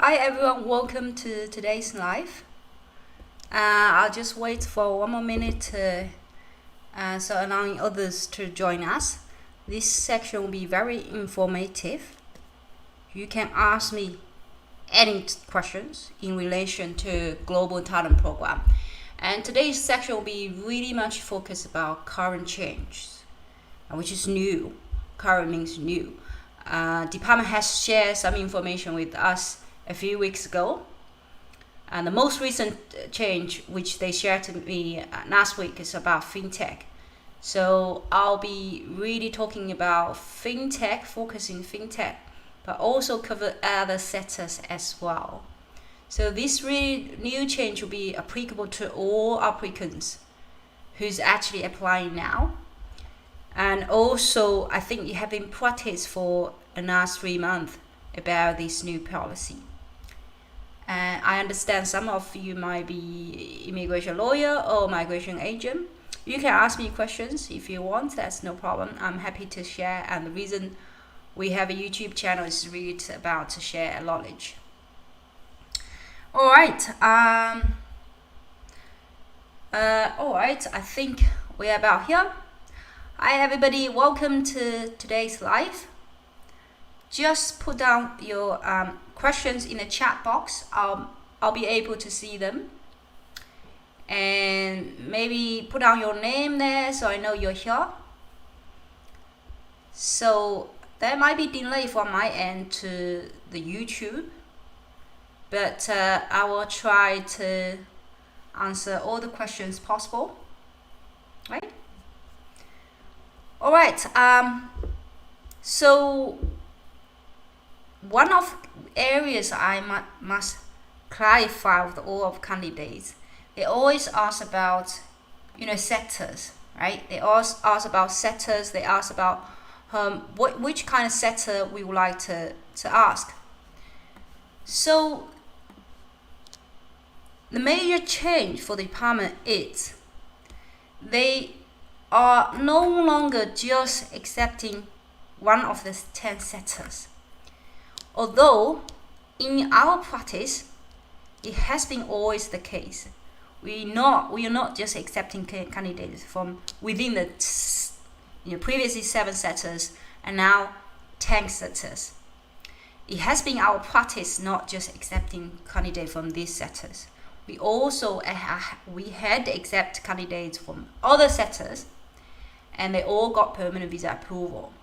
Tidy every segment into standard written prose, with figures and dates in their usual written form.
Hi everyone, welcome to today's live. I'll just wait for one more minute so allowing others to join us. This section will be very informative. You can ask me any questions in relation to Global Talent Program. And today's section will be really much focused about current change, which is new. Current means new. Department has shared some information with us a few weeks ago, and the most recent change which they shared to me last week is about fintech. So I'll be really talking about fintech, focusing fintech, but also cover other sectors as well. So this really new change will be applicable to all applicants who's actually applying now. And also, I think you have been practiced for the last 3 months about this new policy. And I understand some of you might be immigration lawyer or migration agent. You can ask me questions if you want, that's no problem. I'm happy to share, and the reason we have a YouTube channel is really about to share knowledge. Alright, I think we're about here. Hi everybody, welcome to today's live. Just put down your questions in the chat box. I'll be able to see them, and maybe put down your name there so I know you're here. So there might be delay from my end to the YouTube, but I will try to answer all the questions possible, right? All right, so one of areas I must clarify with all of candidates, they always ask about, sectors, right? They always ask about sectors. They ask about which kind of sector we would like to ask. So the major change for the department is they are no longer just accepting one of the 10 sectors. Although in our practice, it has been always the case. We are not just accepting candidates from within the previously 7 sectors and now 10 sectors. It has been our practice not just accepting candidates from these sectors. We also had to accept candidates from other sectors, and they all got permanent visa approval.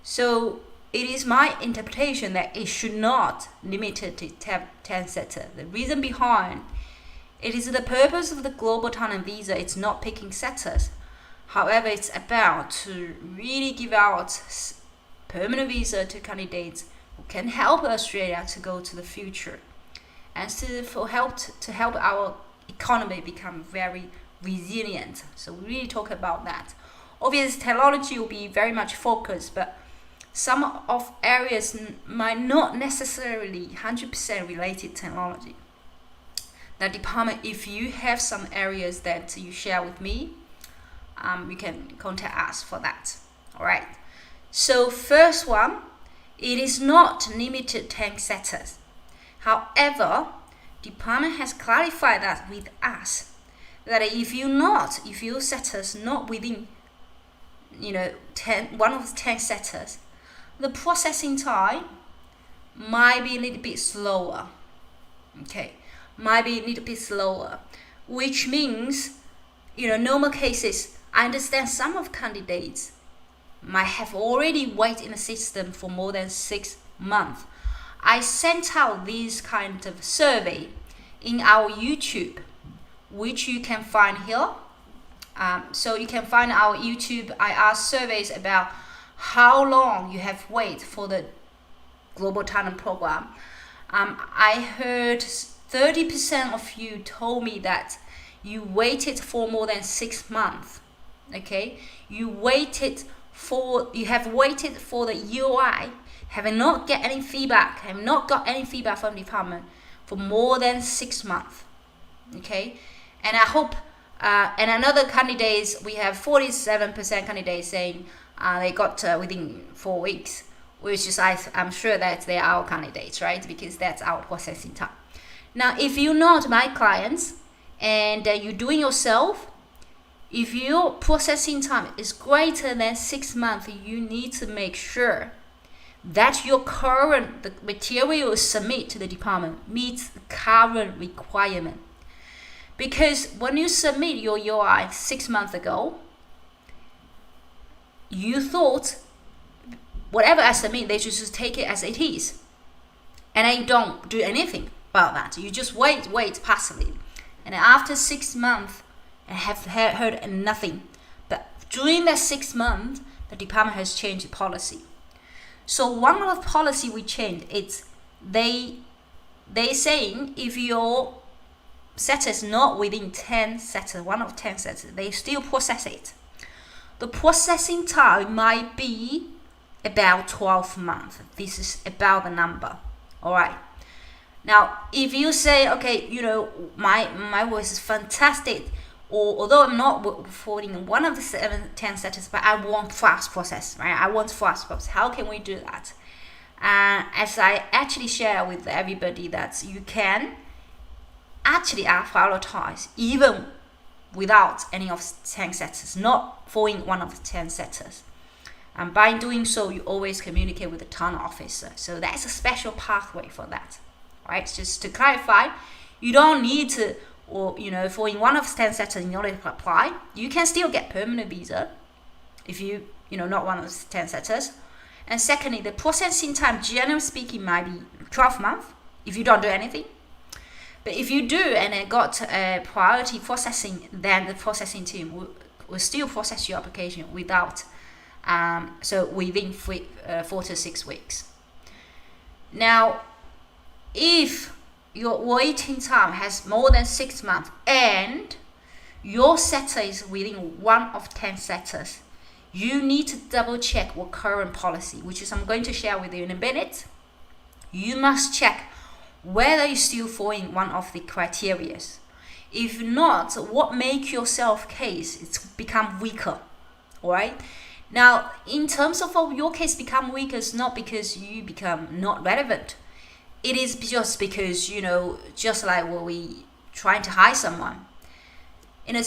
So it is my interpretation that it should not limit it to 10 sectors. The reason behind it is the purpose of the global talent visa. It's not picking sectors. However, it's about to really give out permanent visa to candidates who can help Australia to go to the future, and to help our economy become very resilient. So we really talk about that. Obviously, technology will be very much focused, but some of areas might not necessarily 100% related to technology. The department, if you have some areas that you share with me, you can contact us for that. All right. So first one, it is not limited to 10 sectors. However, department has clarified that with us, that if your sectors not within one of the 10 sectors, the processing time might be a little bit slower. Okay, might be a little bit slower, which means, normal cases, I understand some of candidates might have already waited in the system for more than 6 months. I sent out these kind of survey in our YouTube, which you can find here. So you can find our YouTube. I asked surveys about how long you have waited for the Global Talent Program. I heard 30% of you told me that you waited for more than 6 months. Okay, you have waited for the UI, have not got any feedback from the department for more than 6 months. Okay, and I hope. And another candidates, we have 47% candidates saying they got within 4 weeks, which is I'm sure that they are our candidates, right? Because that's our processing time. Now, if you're not my clients and you're doing yourself, if your processing time is greater than 6 months, you need to make sure that your the material you submit to the department meets the current requirement. Because when you submit your UI 6 months ago, you thought whatever I submit, they should just take it as it is. And then you don't do anything about that. You just wait passively. And after 6 months, I have heard nothing. But during that 6 months, the department has changed the policy. So one of the policy we changed is they saying if your setter is not within 10 setters, one of 10 setters, they still process it. The processing time might be about 12 months. This is about the number. All right. Now, if you say, okay, my voice is fantastic, or although I'm not forwarding one of the 10 setters, but I want fast process, right? I want fast process. How can we do that? As I actually share with everybody that you can actually prioritize even without any of 10 setters, not following one of the 10 setters. And by doing so, you always communicate with the tunnel officer. So that's a special pathway for that, right? Just to clarify, you don't need to, for in one of 10 setters in order to apply, you can still get permanent visa if not one of the 10 setters. And secondly, the processing time, generally speaking, might be 12 months if you don't do anything. But if you do and it got priority processing, then the processing team will still process your application within 4 to 6 weeks. Now, if your waiting time has more than 6 months and your setter is within one of 10 setters, you need to double check what current policy, which is I'm going to share with you in a minute. You must check whether you still fall in one of the criteria. If not, what make your self case it's become weaker. All right. Now, in terms of your case become weaker, it's not because you become not relevant. It is just because, just like when we trying to hire someone, in a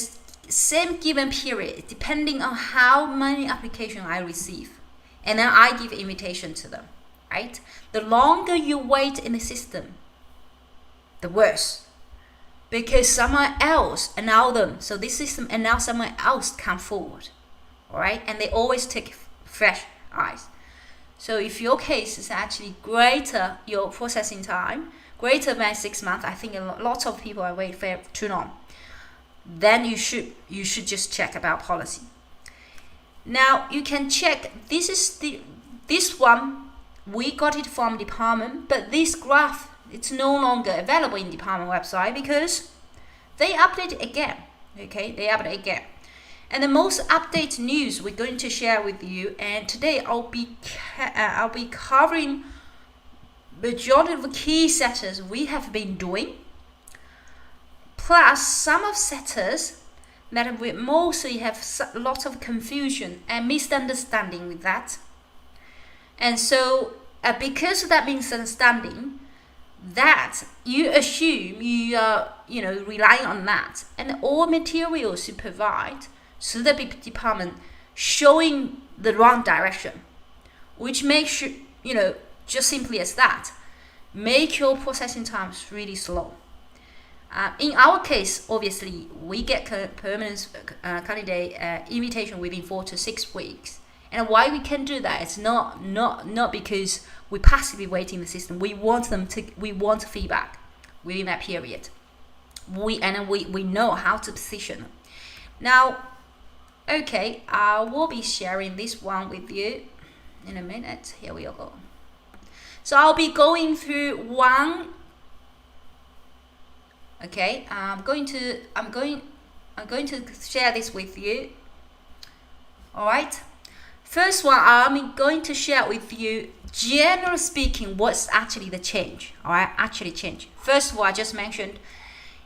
same given period, depending on how many applications I receive, and then I give invitation to them, right? The longer you wait in the system, the worse. Because someone else announced them, so this system and now someone else come forward, all right? And they always take fresh eyes. So if your case is actually greater, your processing time, greater than 6 months, I think lots of people are waiting for too long, then you should just check about policy. Now you can check, this one, we got it from department, but this graph, it's no longer available in department website because they update it again, okay? They update again. And the most updated news we're going to share with you, and today I'll be covering majority of the key setters we have been doing, plus some of setters that we mostly have lots of confusion and misunderstanding with that. And so because of that misunderstanding, that you assume you are relying on that, and all materials you provide to the department showing the wrong direction, which makes just simply as that, make your processing times really slow. In our case, obviously, we get permanent candidate invitation within 4 to 6 weeks. And why we can do that? It's not because we passively wait in the system. We want feedback within that period. We know how to position them. Now, okay, I will be sharing this one with you in a minute. Here we go. So I'll be going through one. Okay, I'm going to share this with you. All right. First one, I'm going to share with you, generally speaking, what's actually the change. All right, actually change. First of all, I just mentioned,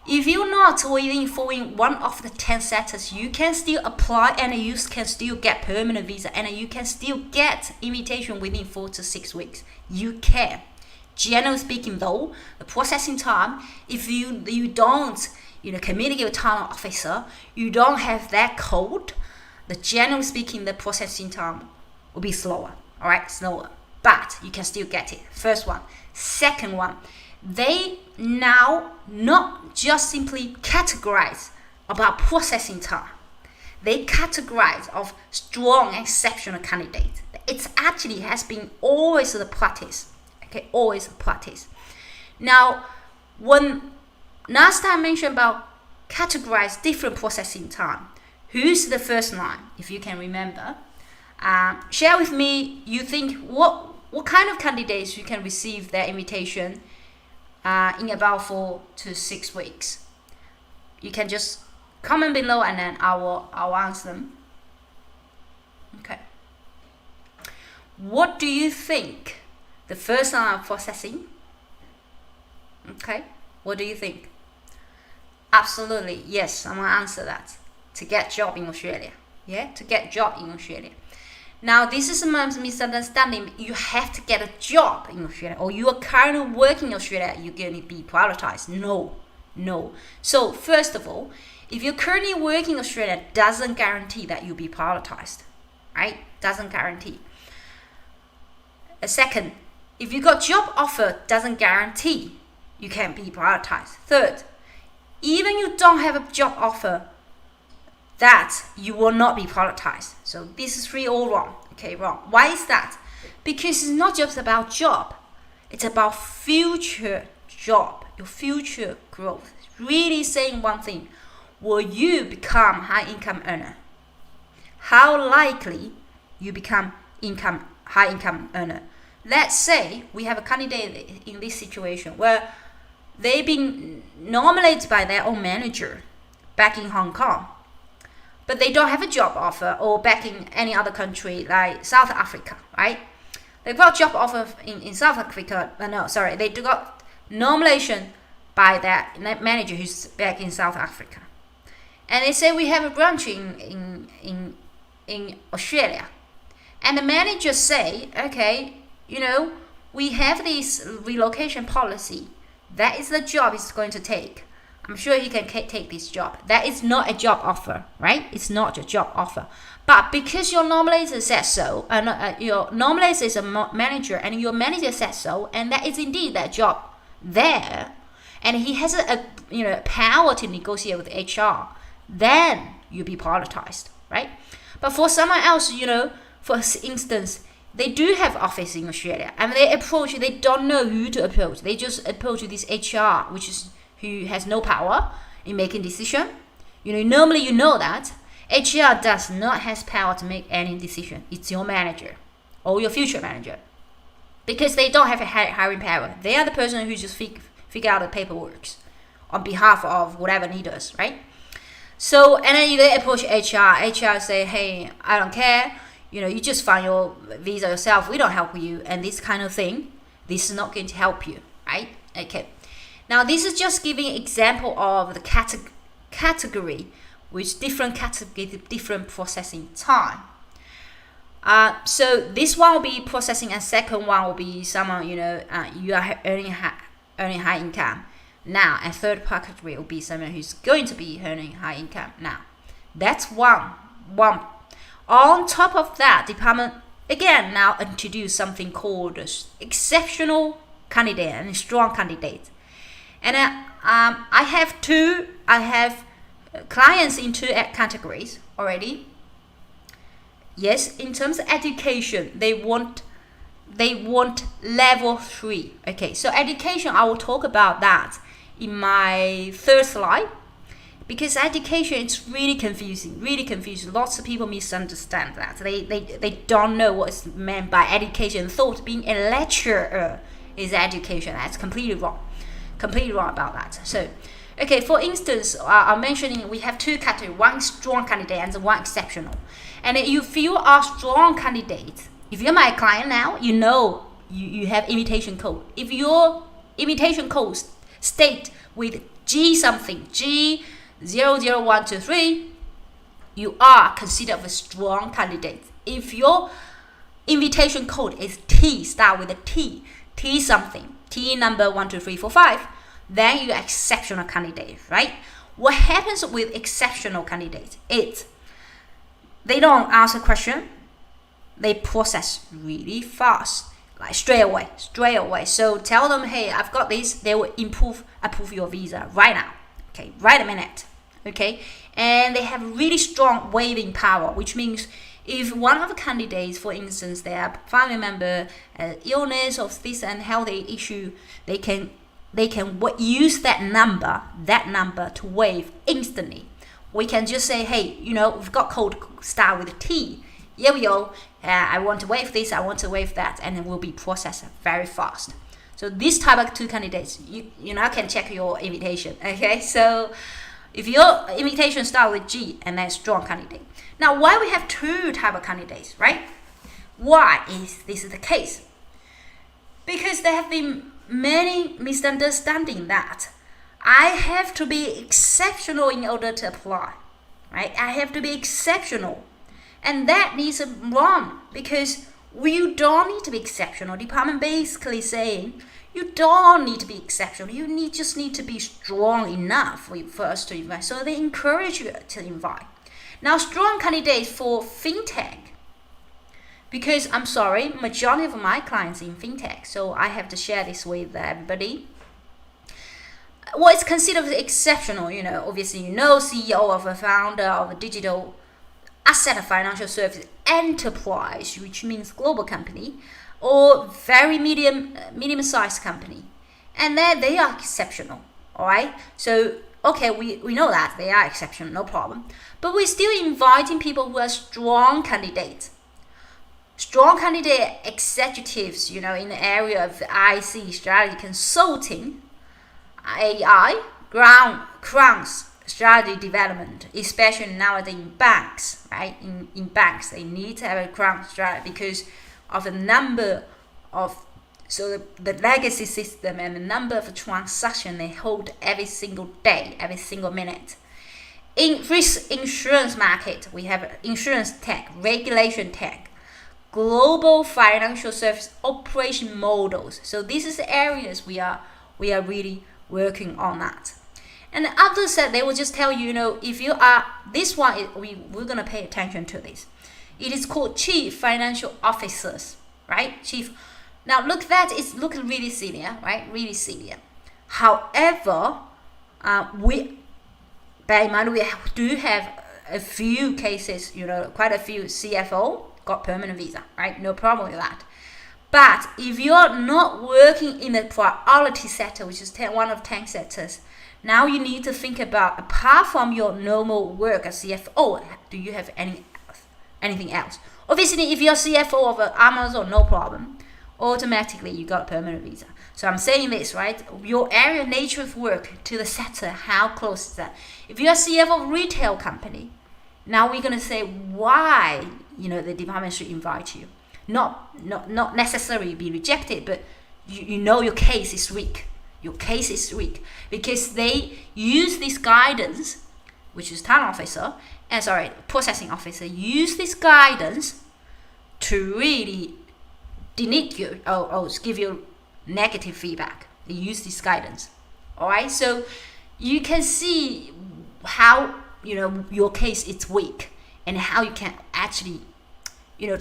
If you're not within following one of the 10 setters, you can still apply and you can still get permanent visa and you can still get invitation within 4 to 6 weeks. You can. Generally speaking though, the processing time, if you don't communicate with talent officer, you don't have that code, generally speaking, the processing time will be slower. Alright, slower. But you can still get it. First one. Second one, they now not just simply categorize about processing time. They categorize of strong exceptional candidates. It actually has been always the practice. Okay, always the practice. Now, when last time I mentioned about categorize different processing time, who's the first line? If you can remember, share with me. You think what kind of candidates you can receive their invitation in about 4 to 6 weeks? You can just comment below and then I'll answer them. Okay. What do you think the first line of processing? Okay. What do you think? Absolutely, yes, I'm gonna answer that. To get job in Australia. Yeah, to get job in Australia. Now, this is a misunderstanding. You have to get a job in Australia or you are currently working in Australia, you're going to be prioritized. No. So, first of all, if you're currently working in Australia, doesn't guarantee that you'll be prioritized. Right? Doesn't guarantee. Second, if you got job offer, doesn't guarantee you can be prioritized. Third, even you don't have a job offer, that you will not be prioritized. So this is 3 all wrong. Okay, wrong. Why is that? Because it's not just about job. It's about future job, your future growth. It's really saying one thing. Will you become high income earner? How likely you become high income earner? Let's say we have a candidate in this situation where they've been nominated by their own manager back in Hong Kong, but they don't have a job offer, or back in any other country like South Africa, right? They've got a job offer in South Africa. They got nomination by that manager who's back in South Africa. And they say we have a branch in Australia. And the manager say, okay, we have this relocation policy. That is the job he's going to take. I'm sure he can take this job. That is not a job offer, right? It's not a job offer. But because your nominator said so, your nominator is a manager, and your manager said so, and that is indeed that job there, and he has a power to negotiate with HR, then you'll be prioritized, right? But for someone else, for instance, they do have office in Australia, and they don't know who to approach. They just approach this HR, who has no power in making decision. Normally that HR does not have power to make any decision. It's your manager or your future manager, because they don't have a hiring power. They are the person who just figure out the paperwork on behalf of whatever leaders, right? So, and then they approach HR. HR say, hey, I don't care. You just find your visa yourself. We don't help you. And this kind of thing, this is not going to help you, right? Okay. Now, this is just giving example of the category with different category, different processing time. So this one will be processing, and second one will be someone you are earning high income now, and third category will be someone who's going to be earning high income now. That's one. On top of that, department again now introduce something called exceptional candidate and strong candidate. And I have clients in 2 categories already. Yes, in terms of education, they want level 3. Okay, so education, I will talk about that in my third slide, because education is really confusing. Lots of people misunderstand that. They don't know what's meant by education. Thought being a lecturer is education. That's completely wrong about that. So, okay, for instance, I'm mentioning we have 2 categories, one strong candidate and one exceptional. And if you are strong candidate, if you're my client now, you have invitation code. If your invitation code state with G something, G00123, you are considered a strong candidate. If your invitation code is T, start with a T, T something, T number 12345, then you're exceptional candidate, right? What happens with exceptional candidates is they don't ask a question, they process really fast, like straight away. So tell them, hey, I've got this, they will approve your visa right now, okay, right a minute, okay? And they have really strong waiving power, which means if one of the candidates, for instance, their family member illness or this unhealthy issue, they can use that number to waive instantly. We can just say, hey, we've got code start with a T. Here we go. I want to waive this, I want to waive that, and it will be processed very fast. So this type of two candidates, you now can check your invitation. Okay, so if your invitation start with G and then strong candidate. Now, why we have two type of candidates, right? Why is this the case? Because there have been many misunderstandings that I have to be exceptional in order to apply, right? I have to be exceptional. And that is wrong, because you don't need to be exceptional. Department basically saying you don't need to be exceptional. You just need to be strong enough for us to invite. So they encourage you to invite. Now, strong candidates for fintech, because I'm sorry, majority of my clients in fintech, so I have to share this with everybody. What is considered exceptional, obviously, CEO of a founder of a digital asset financial service enterprise, which means global company, or very medium-sized company, and then they are exceptional. All right, so okay, we know that they are exceptional, no problem, but we're still inviting people who are strong candidates, executives, in the area of IC, strategy consulting, AI, grounds, strategy development, especially nowadays in banks, right? In banks, they need to have a ground strategy because of the number of, the legacy system and the number of transactions they hold every single day, every single minute. In risk insurance market, we have insurance tech, regulation tech, global financial service operation models. So this is the areas we are really working on that. And the others said they will just tell you, if you are, this one, we're going to pay attention to this. It is called Chief Financial Officers, right? Chief. Now, look, that is looking really senior, right? Really senior. However, bear in mind, we do have a few cases, quite a few CFO got permanent visa, right? No problem with that. But if you're not working in the priority sector, which is one of 10 sectors, now you need to think about, apart from your normal work as CFO, do you have anything else? Obviously, if you're CFO of Amazon, no problem. Automatically, you got a permanent visa. So I'm saying this, right? Your area, nature of work to the sector, how close is that? If you're CFO of a retail company, now we're going to say why, the department should invite you. Not necessarily be rejected, but your case is weak. Your case is weak because they use this guidance, which is processing officer, use this guidance to really denigre you or give you negative feedback. They use this guidance. All right, so you can see how your case is weak and how you can actually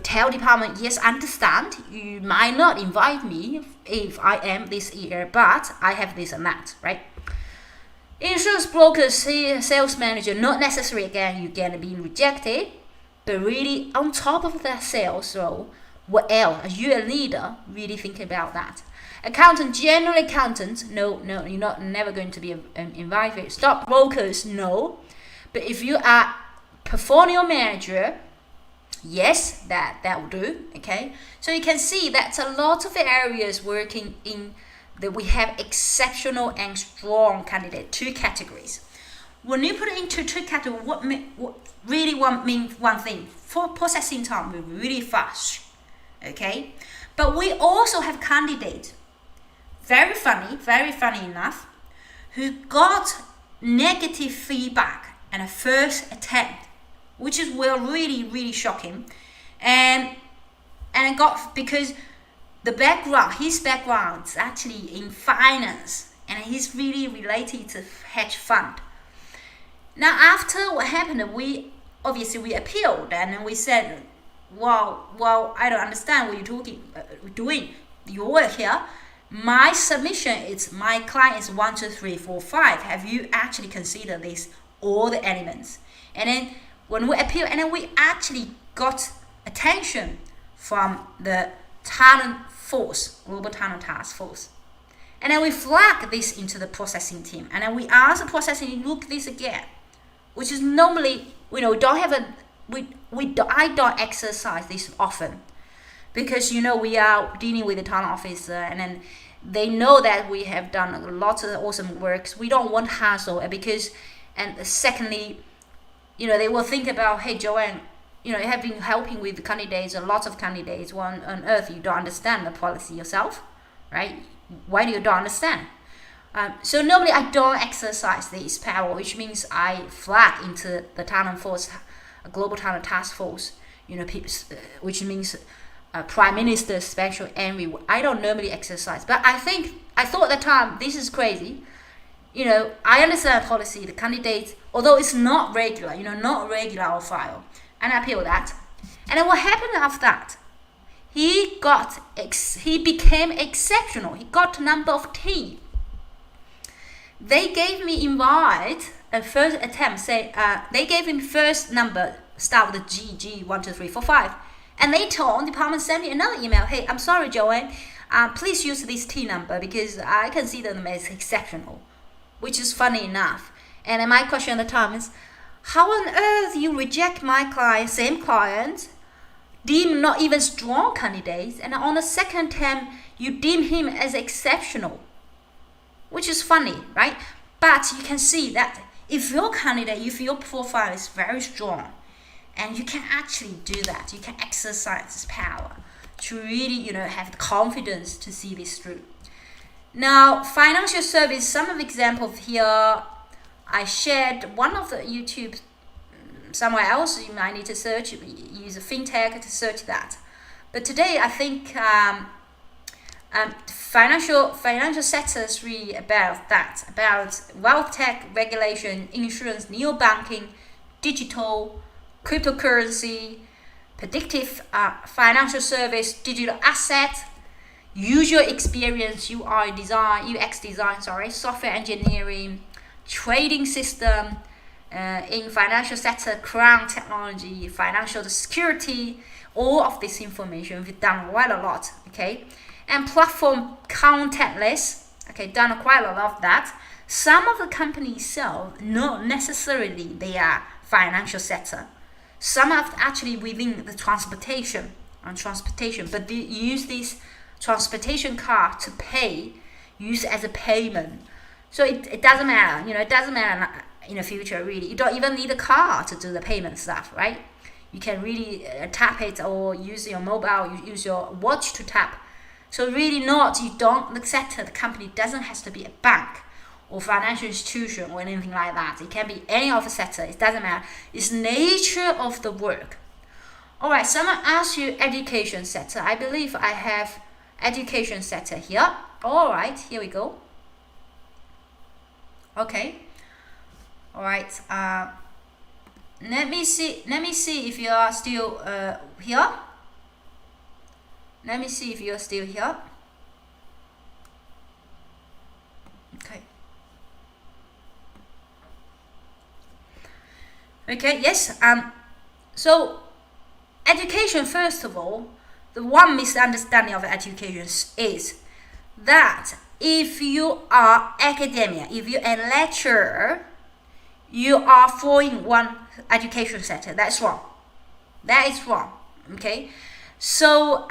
tell department, yes, understand, you might not invite me if I am this year, but I have this and that, right? Insurance brokers, sales manager, not necessarily, again, you're going to be rejected, but really on top of that sales role, what else? Are you a leader? Really think about that. Accountant, general accountant, no, you're never going to be invited. Stock brokers, no. But if you are portfolio manager, yes, that will do. Okay, so you can see that's a lot of the working in that we have exceptional and strong candidate, two categories. When you put it into two categories, what means one thing, for processing time will be really fast. Okay, but we also have candidates, very funny enough, who got negative feedback in a first attempt, which is really, really shocking. And it got, because his background is actually in finance, and he's really related to hedge fund. Now, after what happened, we appealed, and we said, well, I don't understand what you're doing. Your work here. My submission is, my client is 1, 2, 3, 4, 5. Have you actually considered this, all the elements? And then when we appeal, and then we actually got attention from the talent force, global talent task force. And then we flag this into the processing team, and then we ask the processing team, look this again, which is normally, don't have I don't exercise this often, because we are dealing with the talent officer, and then they know that we have done lots of awesome works. We don't want hassle, and secondly, they will think about, hey, Joanne, you have been helping with the candidates, lots of candidates. Why on earth you don't understand the policy yourself, right? Why do you don't understand? So normally I don't exercise this power, which means I flag into the talent force, global talent task force, which means Prime Minister special envoy. I don't normally exercise, but I thought at the time, this is crazy. I understand policy, the candidates, although it's not regular, not regular or file, and I appeal that. And then what happened after that? He became exceptional. He got number of T. They gave me invite a first attempt. They gave him first number, start with the G 1, 2, 3, 4, 5. And later on, department sent me another email. Hey, I'm sorry, Joanne. Please use this T number because I consider them as exceptional, which is funny enough. And my question at the time is, how on earth you reject my client, same client, deem not even strong candidates, and on the second attempt you deem him as exceptional, which is funny, right? But you can see that if your profile is very strong, and you can actually do that, you can exercise this power to really, have the confidence to see this through. Now, financial service, some of the examples here, I shared one of the YouTube somewhere else. You might need to search, use a fintech to search that. But today, I think financial sector is really about that, about wealth tech, regulation, insurance, neo-banking, digital, cryptocurrency, predictive financial service, digital asset, user experience, UX design, software engineering, trading system, in financial sector, crown technology, financial security, all of this information we've done quite a lot, okay? And platform contactless, okay, done quite a lot of that. Some of the companies sell, not necessarily they are financial sector. Some are actually within the transportation, but they use this transportation card to pay, use it as a payment. So it doesn't matter, it doesn't matter in the future, really. You don't even need a car to do the payment stuff, right? You can really tap it, or use your mobile, you use your watch to tap. So really the sector, the company doesn't have to be a bank or financial institution or anything like that. It can be any of the sector, it doesn't matter. It's nature of the work. All right, someone asked you education sector. I believe I have education sector here. All right, here we go. Okay. All right. Let me see if you are still here. Let me see if you are still here. Okay. Okay, yes. So education, first of all, the one misunderstanding of education is that if you are academia, if you're a lecturer, you are following one education sector. That's wrong. That is wrong. Okay. So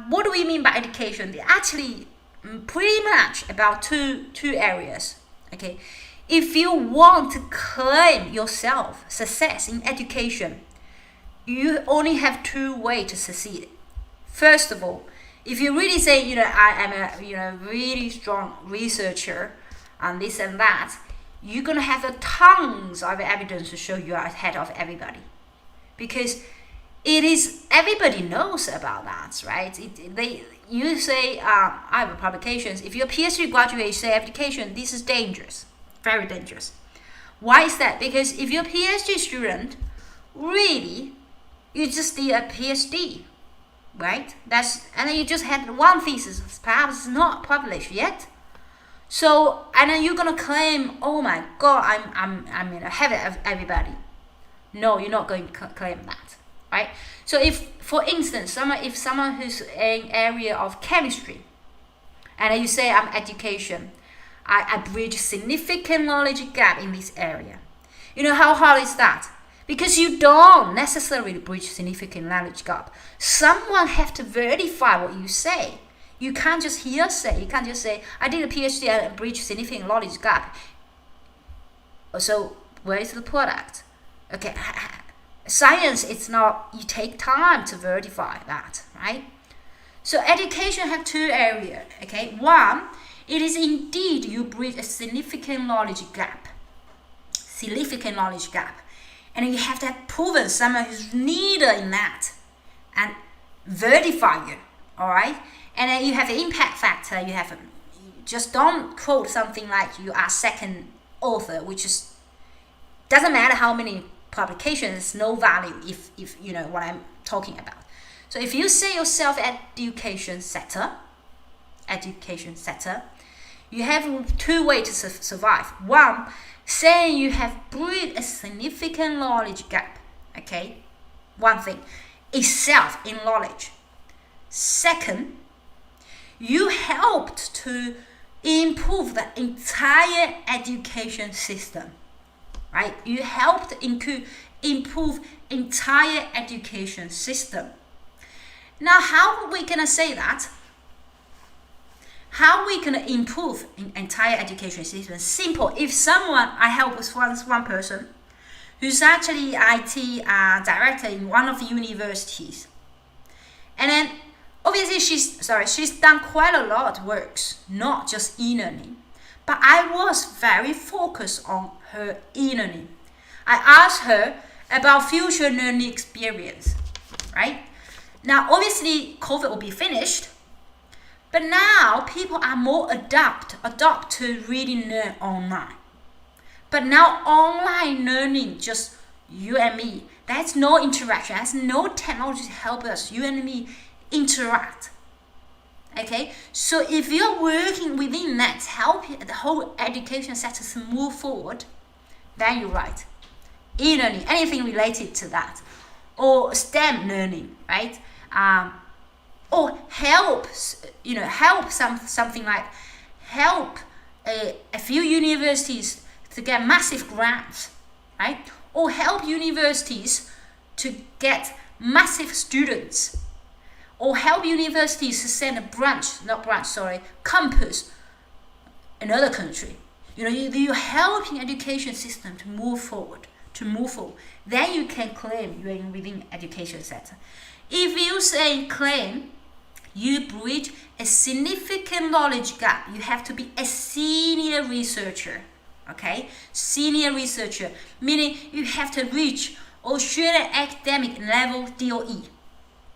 what do we mean by education? They actually pretty much about two areas. Okay. If you want to claim yourself success in education, you only have two ways to succeed. First of all, if you really say, I am a really strong researcher, and this and that, you're going to have tons of evidence to show you are ahead of everybody. Because everybody knows about that, right? You say, I have publications. If you're a PhD graduate, you say application, this is dangerous, very dangerous. Why is that? Because if you're a PhD student, really, you just did a PhD, right? And then you just had one thesis, perhaps it's not published yet. So, and then you're gonna claim, oh my God, I'm ahead of everybody. No, you're not going to claim that, right? So if, for instance, someone who's in area of chemistry, and then you say I'm education, I bridge significant knowledge gap in this area. You know how hard is that? Because you don't necessarily bridge significant knowledge gap. Someone have to verify what you say. You can't just hearsay. You can't just say, I did a PhD and bridge significant knowledge gap. So where is the product? Okay, science, it's not, you take time to verify that, right? So education have two areas, okay? One, it is indeed you bridge a significant knowledge gap. And you have to have proven someone who's leader in that and verify you, all right? And then you have the impact factor. You just don't quote something like you are second author, which is doesn't matter how many publications, no value if you know what I'm talking about. So if you say yourself education sector, you have two ways to survive. One, saying you have bridged a significant knowledge gap, okay? One thing, itself in knowledge. Second, you helped to improve the entire education system, right? You helped improve entire education system. Now, how are we gonna say that? How we can improve in entire education system? Simple. If I help with one person who's actually IT director in one of the universities, and then obviously she's done quite a lot of works, not just e-learning, but I was very focused on her e-learning. I asked her about future learning experience, right? Now, obviously, COVID will be finished. But now people are more adopt to really learn online. But now online learning, just you and me, there's no interaction, there's no technology to help us, you and me, interact. Okay, so if you're working within that, help the whole education sector to move forward, then you're right. E-learning, anything related to that, or STEM learning, right? Or help something like help a few universities to get massive grants, right? Or help universities to get massive students, or help universities to send a campus another country. You're helping education system to move forward. Then you can claim you're within education sector. If you claim you bridge a significant knowledge gap, you have to be a senior researcher, okay? Senior researcher, meaning you have to reach Australian academic level DOE.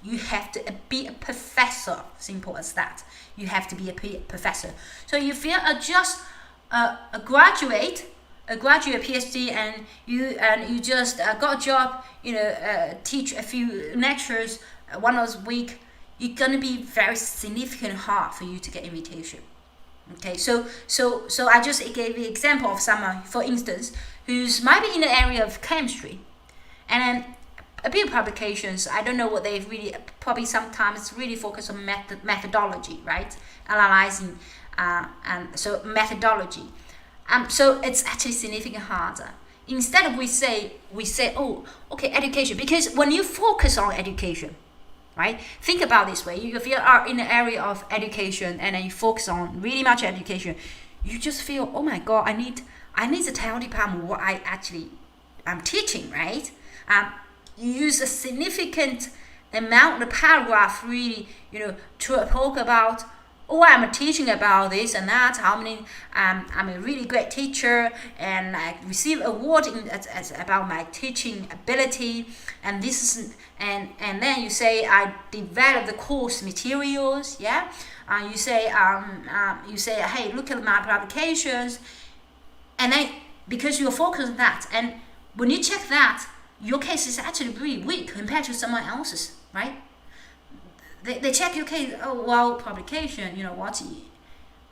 You have to be a professor, simple as that. You have to be a professor. So if you're just a graduate PhD and you just got a job, teach a few lectures one of a week, it's gonna be very significant hard for you to get invitation. Okay, so I just gave the example of someone, for instance, who's might be in the area of chemistry, and then a bit of publications. I don't know what they really probably sometimes really focus on methodology, right? Analyzing and so methodology. So it's actually significantly harder. Instead of we say, oh, okay, education, because when you focus on education, right? Think about this way. If you are in the area of education and then you focus on really much education, you just feel, oh my God, I need to tell the department what I'm teaching, right? You use a significant amount of paragraph really, to talk about or I'm teaching about this and that, how many I'm a really great teacher and I receive award about my teaching ability, and this is and then you say I develop the course materials, yeah. You say hey, look at my publications, and then because you're focused on that, and when you check that, your case is actually really weak compared to someone else's, right? They check your case. Oh well, publication. You know what?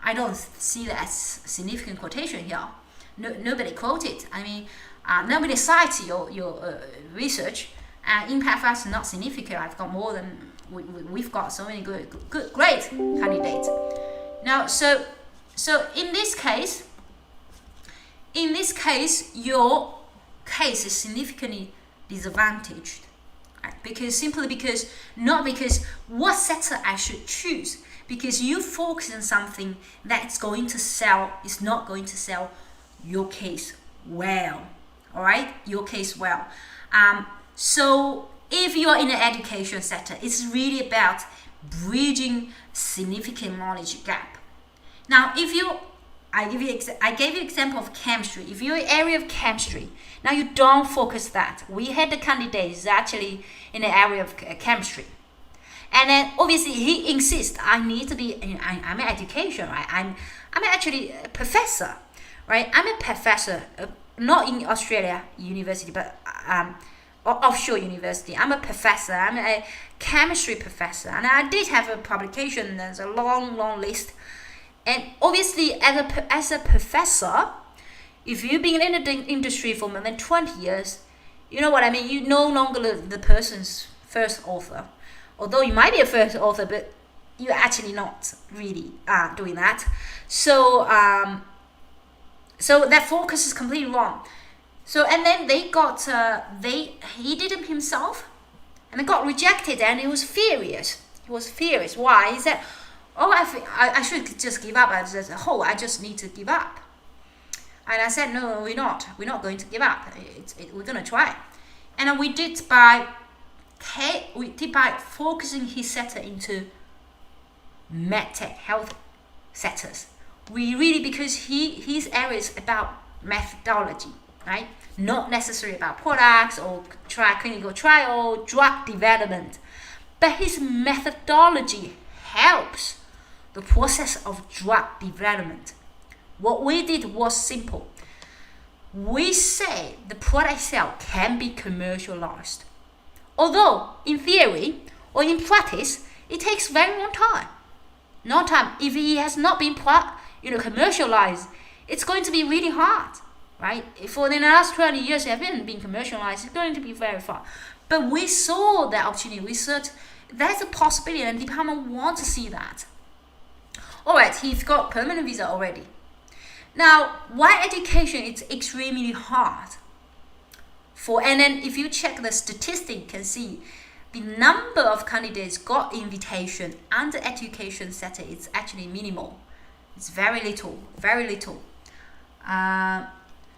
I don't see that as significant quotation here. Nobody quoted. I mean, nobody cites your research. Impact factor is not significant. I've got more than we've got so many great candidates. Now, so in this case, your case is significantly disadvantaged. Because not because what sector I should choose, because you focus on something that's going to sell is not going to sell your case well. All right, your case well. So if you're in the education sector, it's really about bridging significant knowledge gap. Now, I gave you example of chemistry. If you're in area of chemistry, now you don't focus that. We had the candidates actually in the area of chemistry, and then obviously he insists I need to be. I'm an education, right? I'm actually a professor, right? I'm a professor, not in Australia university, but offshore university. I'm a professor. I'm a chemistry professor, and I did have a publication. There's a long list. And obviously, as a professor, if you've been in the industry for more than 20 years, you know what I mean? You're no longer the person's first author. Although you might be a first author, but you're actually not really doing that. So that focus is completely wrong. So, and then he did it himself, and it got rejected, and he was furious. Why? He said, oh, I should just give up as a whole. I just need to give up. And I said, no, we're not going to give up. We're going to try. And we did by focusing his sector into medtech health sectors. We really, because his area is about methodology, right? Not necessarily about products or clinical trial, drug development. But his methodology helps the process of drug development. What we did was simple. We say the product itself can be commercialized. Although in theory or in practice, it takes very long time. If it has not been commercialized, it's going to be really hard, right? For the last 20 years, it hasn't been commercialized. It's going to be very far. But we saw the opportunity. We said there's a possibility, and the department wants to see that. All right, he's got permanent visa already. Now, why education is extremely hard? And then if you check the statistic, you can see the number of candidates got invitation under education sector is actually minimal. It's very little.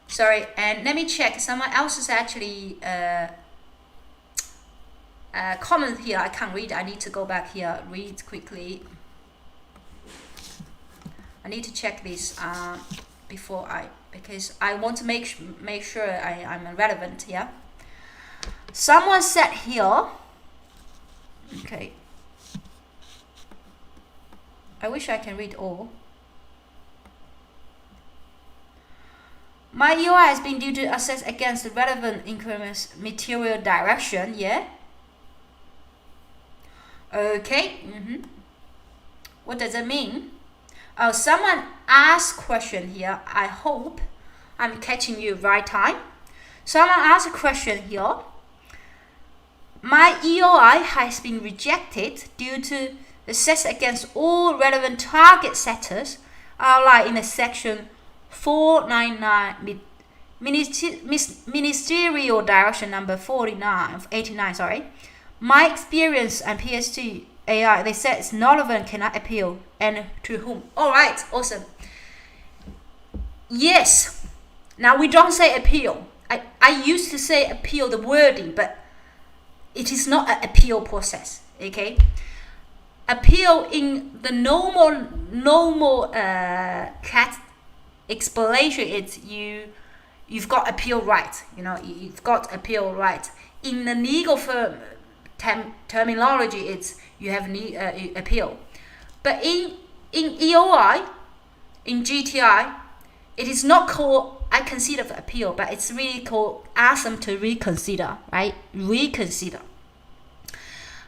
Sorry, and let me check. Someone else is actually comment here. I can't read. I need to go back here. Read quickly. I need to check this because I want to make sure I'm relevant here. Someone said here. Okay. I wish I can read all. My EOI has been due to assess against the relevant increments material direction, yeah? Okay. What does that mean? Someone asked question here. I hope I'm catching you right time. Someone asked a question here. My EOI has been rejected due to assess against all relevant target sectors outlined in the section 499 ministerial direction number 89. Sorry, my experience and PhD AI. They said it's not relevant, cannot appeal, and to whom? All right, awesome. Yes. Now we don't say appeal. I used to say appeal the wording, but it is not an appeal process. Okay. appeal in the normal cat explanation, it's you've got appeal right. You've got appeal right. In the legal terminology, it's you have appeal. But in EOI, in GTI, it is not called I consider for appeal, but it's really called ask them to reconsider, right? Reconsider.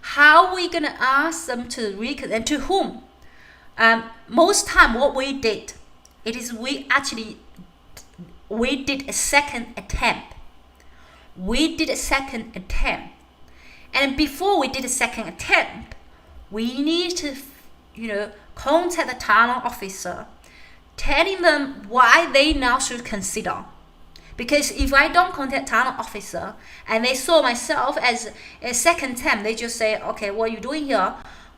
How are we gonna ask them to reconsider, and to whom? Most time what we did, it is we did a second attempt. And before we did a second attempt, we need to, contact the talent officer, telling them why they now should consider. Because if I don't contact talent officer and they saw myself as a second attempt, they just say, okay, what are you doing here?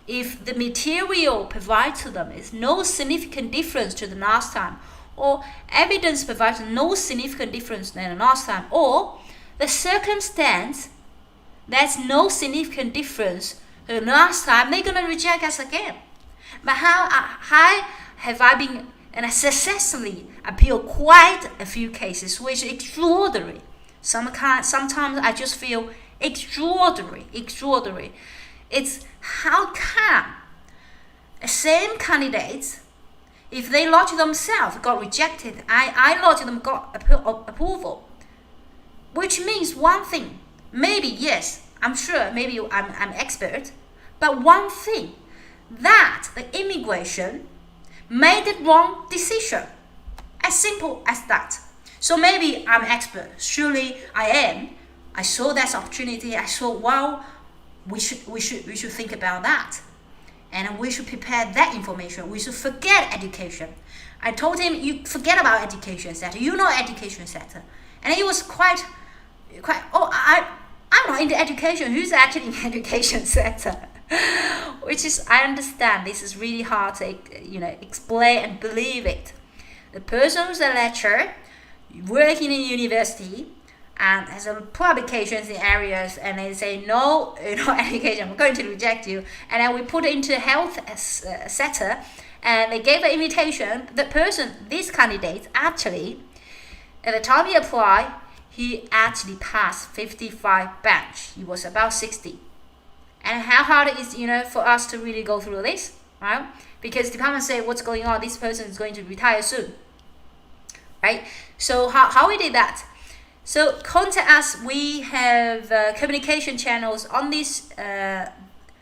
If the material provided to them is no significant difference to the last time, or evidence provides no significant difference than the last time, or the circumstance there's no significant difference to the last time, they're gonna reject us again. But how have I been and I successfully appealed quite a few cases, which is extraordinary. Sometimes I just feel extraordinary. It's how come the same candidates, if they lodge themselves, got rejected, I lodged them, got approval. Which means one thing, maybe yes, I'm sure, maybe I'm expert, but one thing, that the immigration made the wrong decision. As simple as that. So maybe I'm expert. Surely I am. I saw that opportunity. I saw, wow, we should think about that, and we should prepare that information. We should forget education. I told him, you forget about education sector. You know education sector, and he was quite. Oh, I'm not into education. Who's actually in education sector? Which is, I understand this is really hard to explain and believe it. The person who's a lecturer working in university and has publications in areas, and they say no, education, I'm going to reject you, and then we put it into health sector, and they gave an invitation. The person, this candidate, actually, at the time he applied, he actually passed 55 batch. He was about 60. And how hard it is, for us to really go through this, right? Because department say what's going on, this person is going to retire soon, right? So how we did that? So contact us. We have communication channels on this.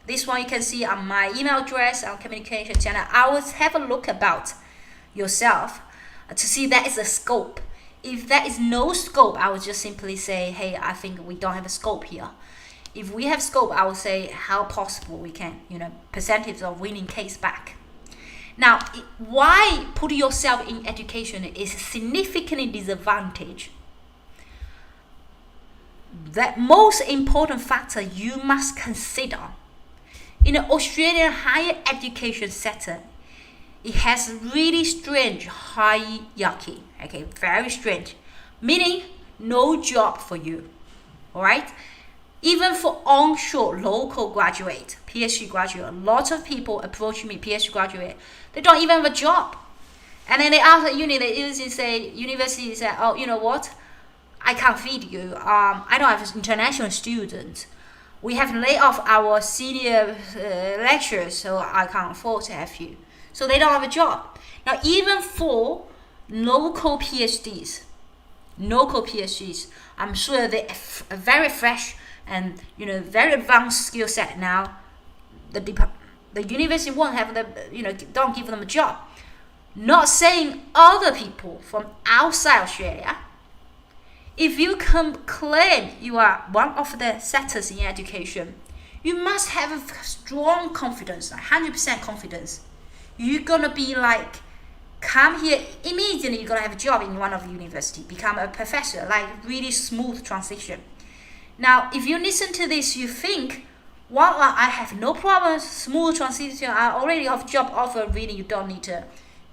This one you can see on my email address, our communication channel. I will have a look about yourself to see that is a scope. If there is no scope, I would just simply say, hey, I think we don't have a scope here. If we have scope, I would say how possible we can, percentage of winning case back. Now, why put yourself in education is significantly disadvantage. The most important factor you must consider in the Australian higher education sector, it has really strange hierarchy. Okay, very strange, meaning no job for you. All right. Even for onshore local graduate, PhD graduate, a lot of people approach me, PhD graduate, they don't even have a job. And then they ask the university say, oh, you know what? I can't feed you. I don't have international students. We have laid off our senior lecturers, so I can't afford to have you. So they don't have a job. Now, even for local PhDs, I'm sure they're very fresh and very advanced skill set now. The university won't have don't give them a job. Not saying other people from outside Australia. If you claim you are one of the sectors in education, you must have a strong confidence, 100% confidence. You're gonna be like, come here immediately. You're gonna have a job in one of the university, become a professor, like really smooth transition. Now, if you listen to this, you think, well, I have no problem, smooth transition. I already have job offer. Really, you don't need to.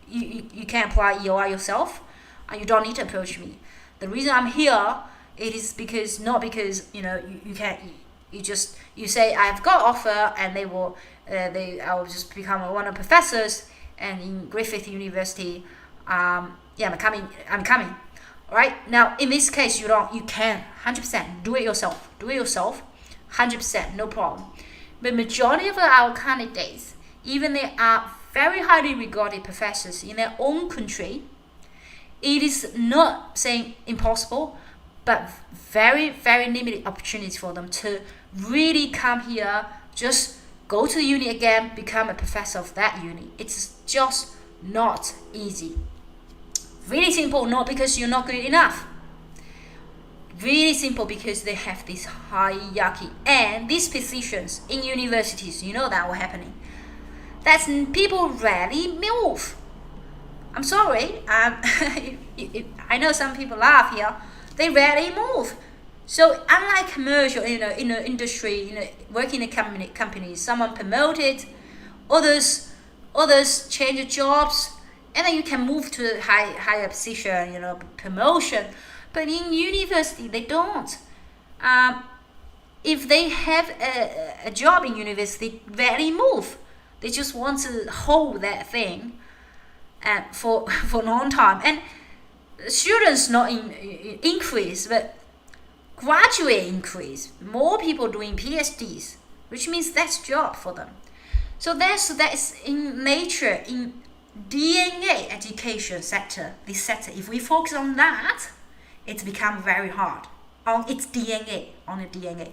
You can apply EOI yourself, and you don't need to approach me. The reason I'm here, it is because not because you You say I've got offer, and I will just become one of the professors, and in Griffith University, I'm coming. All right, now in this case you can 100% do it yourself, 100%, no problem. But majority of our candidates, even they are very highly regarded professors in their own country, it is not saying impossible, but very, very limited opportunities for them to really come here, just go to the uni again, become a professor of that uni. It's just not easy. Really simple, not because you're not good enough. Really simple because they have this hierarchy. And these positions in universities, you know that will happening. That's people rarely move. I'm sorry, I know some people laugh here. They rarely move. So unlike commercial, in the industry, working in a company, someone promoted, others change jobs, and then you can move to a higher position, promotion. But in university, they don't. If they have a job in university, they rarely move. They just want to hold that thing for a long time. And students not increase, but graduate increase. More people doing PhDs, which means that's job for them. So that's in nature, in DNA education sector, this sector. If we focus on that, it's become very hard on its DNA, on the DNA.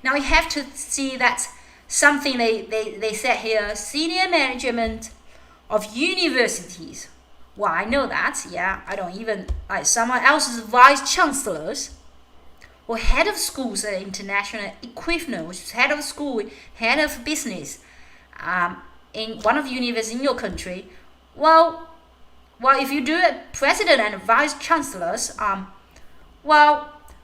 Now we have to see that something they said here, senior management of universities. Well, I know that, I don't even, like someone else's vice chancellors or head of schools at international equivalent, which is head of school, head of business, in one of the universities in your country. Well, if you do it, president and vice chancellors, I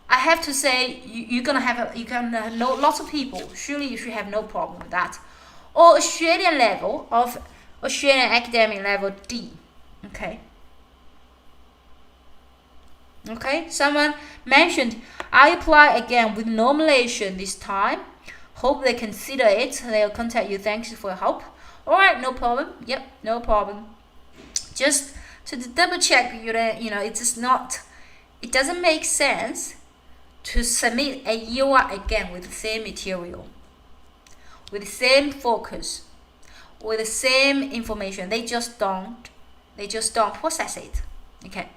have to say you're gonna know lots of people. Surely you should have no problem with that. Or Australian level of Australian academic level D. Okay. Someone mentioned I apply again with nomination this time. Hope they consider it. They'll contact you. Thanks for your help. All right, no problem. Yep, no problem. Just to double check, it doesn't make sense to submit a UR again with the same material, with the same focus, with the same information. They just don't process it. Okay.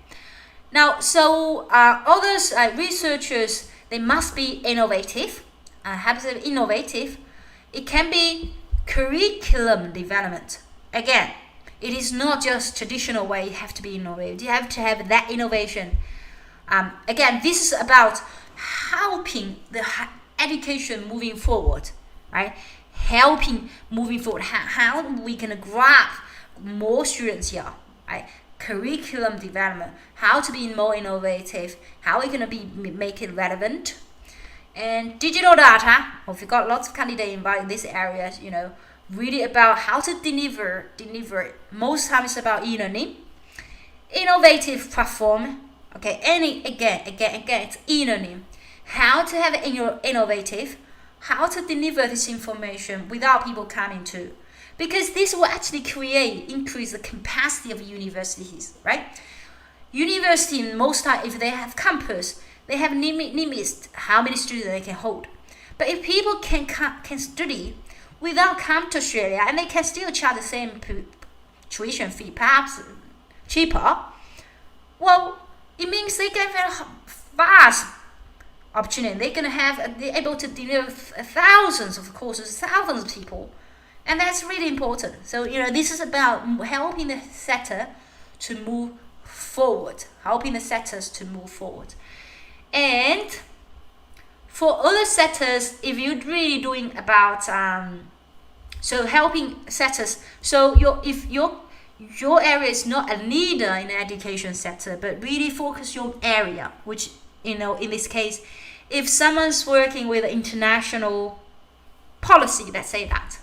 Now, so others, researchers, they must be innovative. Have to be innovative. It can be curriculum development. Again, it is not just traditional way. You have to be innovative. You have to have that innovation. Again, this is about helping the education moving forward, right? Helping moving forward. How we can grab more students here, right? Curriculum development. How to be more innovative. How we gonna make it relevant. And digital data. We've got lots of candidates involved in this area. Really about how to deliver. Most times about e-learning. Innovative platform. Okay, again, it's e-learning. How to have innovative, how to deliver this information without people coming to. Because this will actually increase the capacity of universities, right? University, most time, if they have campus, they have limits how many students they can hold. But if people can study without come to Australia, and they can still charge the same tuition fee, perhaps cheaper, well, it means they get very vast opportunity. They're able to deliver thousands of courses, thousands of people, and that's really important. So this is about helping the sector to move forward, And for other sectors, if you're really doing about helping sectors, so if your area is not a leader in the education sector, but really focus your area, which, in this case, if someone's working with international policy, let's say that.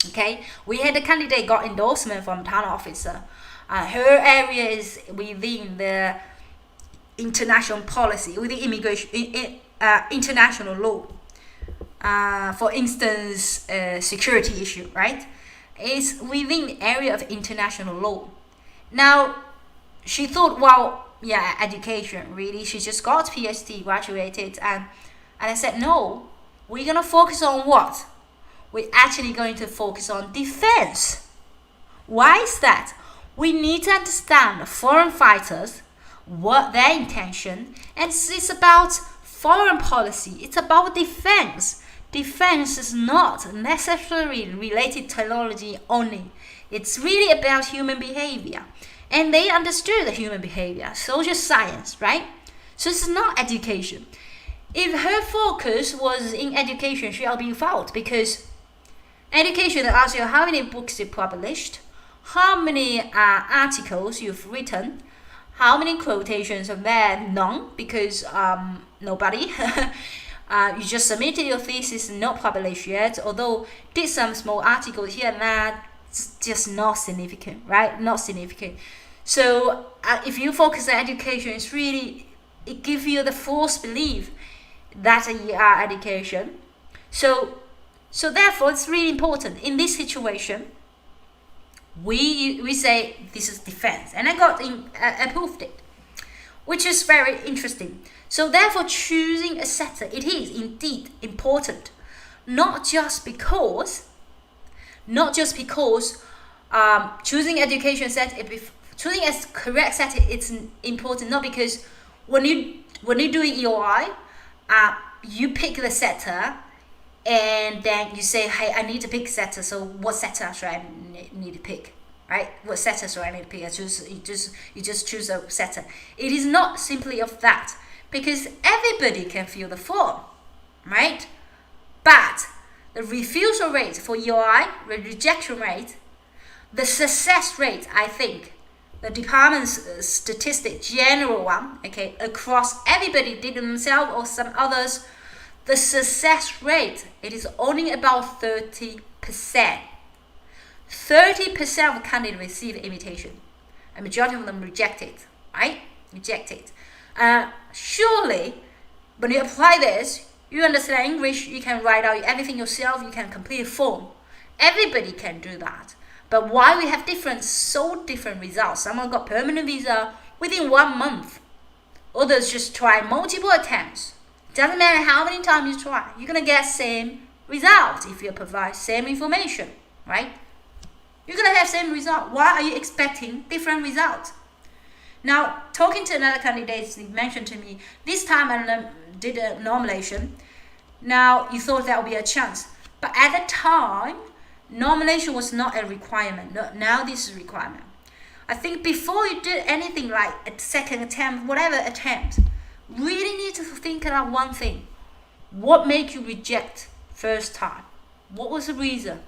Okay, we had a candidate got endorsement from town officer. Her area is within the international policy, within immigration, international law. for instance, security issue, right? It's within the area of international law. Now, she thought, well, yeah, education, really. She just got PhD, graduated, and I said, no, we're going to focus on what? We're actually going to focus on defense. Why is that? We need to understand the foreign fighters, what their intention, and it's about foreign policy. It's about defense. Defense is not necessarily related to technology only. It's really about human behavior. And they understood the human behavior, social science, right? So it's not education. If her focus was in education, she'll be fouled, because education asks you how many books you published, how many articles you've written, how many quotations of there? None, because nobody. You just submitted your thesis, not published yet, although did some small articles here and there, it's just not significant, right? Not significant. So if you focus on education, it's really, it gives you the false belief that you are education. So therefore, it's really important. In this situation, we say this is defense, and I proved it, which is very interesting. So therefore, choosing a sector, it is indeed important, not just because choosing education sector, choosing a correct sector, it's important, not because when you do EOI, you pick the sector, and then you say, hey, I need to pick sector, so what sector should I need to pick, right? What sector should I need to pick? You just choose a sector. It is not simply of that, because everybody can fill the form, right? But the refusal rate for EOI, the rejection rate, the success rate, I think, the department's statistic, general one, okay, across everybody did it themselves or some others, the success rate, it is only about 30%. 30% of candidates receive invitation. A majority of them reject it, right? Reject it. Surely, when you apply this, you understand English, you can write out everything yourself, you can complete a form. Everybody can do that. But why we have so different results? Someone got permanent visa within 1 month. Others just try multiple attempts. Doesn't matter how many times you try, you're gonna get same result if you provide same information, right? You're gonna have same result. Why are you expecting different results? Now, talking to another candidate, he mentioned to me, this time I did a nomination. Now, you thought that would be a chance. But at the time, nomination was not a requirement. Now this is a requirement. I think before you did anything like a second attempt, whatever attempt, really need to think about one thing. What made you reject first time? What was the reason?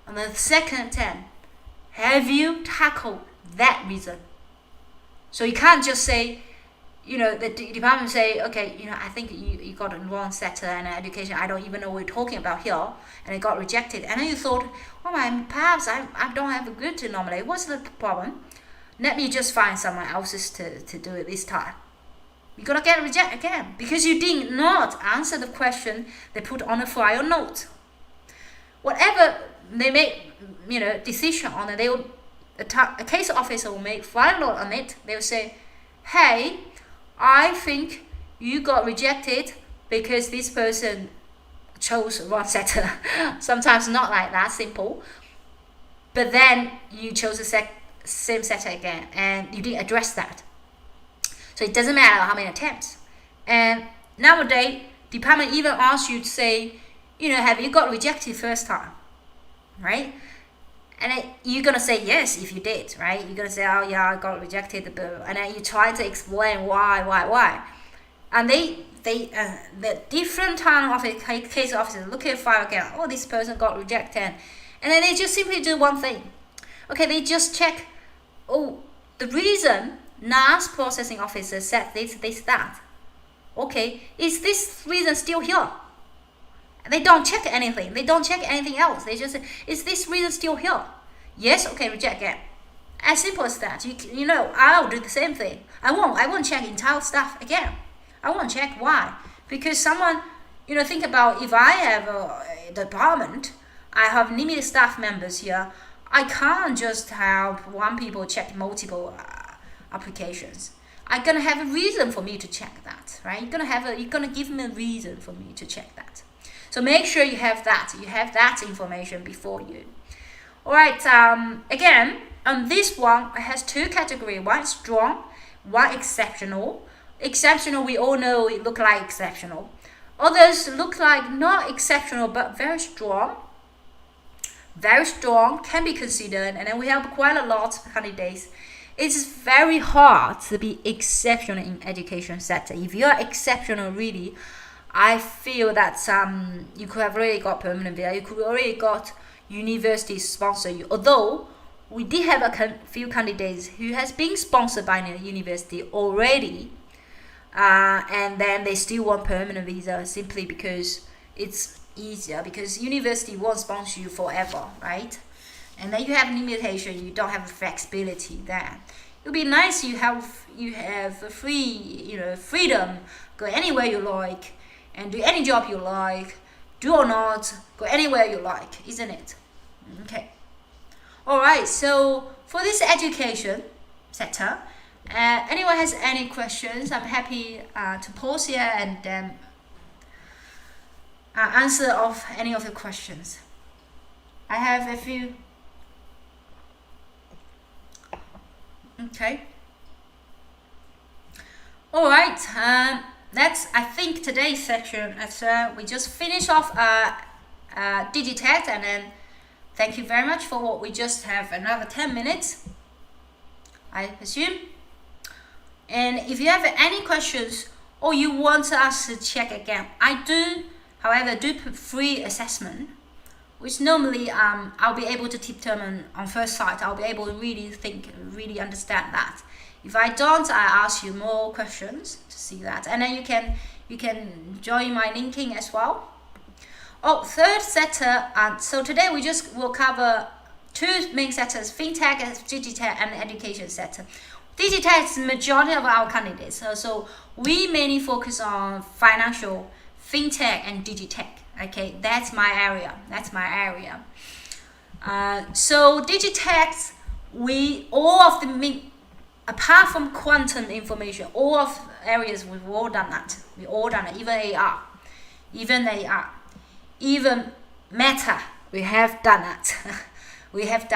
And the second attempt, have you tackled that reason? So you can't just say, the department say, okay, I think you got a wrong sector and education, I don't even know what you're talking about here, and it got rejected. And then you thought, perhaps I don't have a good to nominate. What's the problem? Let me just find someone else to do it this time. You're gonna get rejected again because you did not answer the question they put on a file note. Whatever they make, decision on it, a case officer will make file note on it. They will say, hey, I think you got rejected because this person chose wrong sector. Sometimes not like that simple. But then you chose the same sector again and you didn't address that. So it doesn't matter how many attempts. And nowadays, department even asks you to say, have you got rejected first time, right? And you're going to say yes if you did, right? You're going to say, oh yeah, I got rejected. And then you try to explain why. And the different time of a case officer look at file again, oh, this person got rejected. And then they just simply do one thing. Okay, they just check, the reason NAS processing officer said this, that. Okay, is this reason still here? They don't check anything. They don't check anything else. They just say, is this reason still here? Yes, okay, reject again. As simple as that. I'll do the same thing. I won't check entire stuff again. I won't check why. Because someone think about if I have a department, I have limited staff members here. I can't just have one people check multiple applications. I'm gonna have a reason for me to check that, right? You're gonna give me a reason for me to check that. So make sure you have that. You have that information before you. All right. Again, on this one, it has two categories. One strong, one exceptional. Exceptional, we all know it look like exceptional. Others look like not exceptional but very strong. Very strong, can be considered, and then we have quite a lot of candidates. It's very hard to be exceptional in education sector. If you are exceptional, really, I feel that you could have already got permanent visa. You could already got university sponsor you. Although we did have a few candidates who has been sponsored by the university already, and then they still want permanent visa simply because it's easier, because university won't sponsor you forever, right? And then you have limitation, you don't have flexibility there. It would be nice you have freedom, go anywhere you like and do any job you like, do or not, go anywhere you like, isn't it? Okay. Alright, so for this education sector, anyone has any questions, I'm happy to pause here and answer of any of the questions. I have a few. Okay. All right. That's, I think, today's section. We just finished off Digitech, and then thank you very much for what we just have another 10 minutes, I assume. And if you have any questions or you want us to check again, I do, however, do put free assessment, which normally I'll be able to determine on first sight. I'll be able to really think, really understand that. If I don't, I ask you more questions to see that, and then you can join my linking as well. Oh, third sector. So today we just will cover two main sectors: fintech, digitech, and education sector. Digitech is the majority of our candidates, so we mainly focus on financial, fintech, and digitech. Okay, that's my area. So digitech, all of the apart from quantum information, all of areas we've all done that. We all done it. Even even Meta, we have done that. We have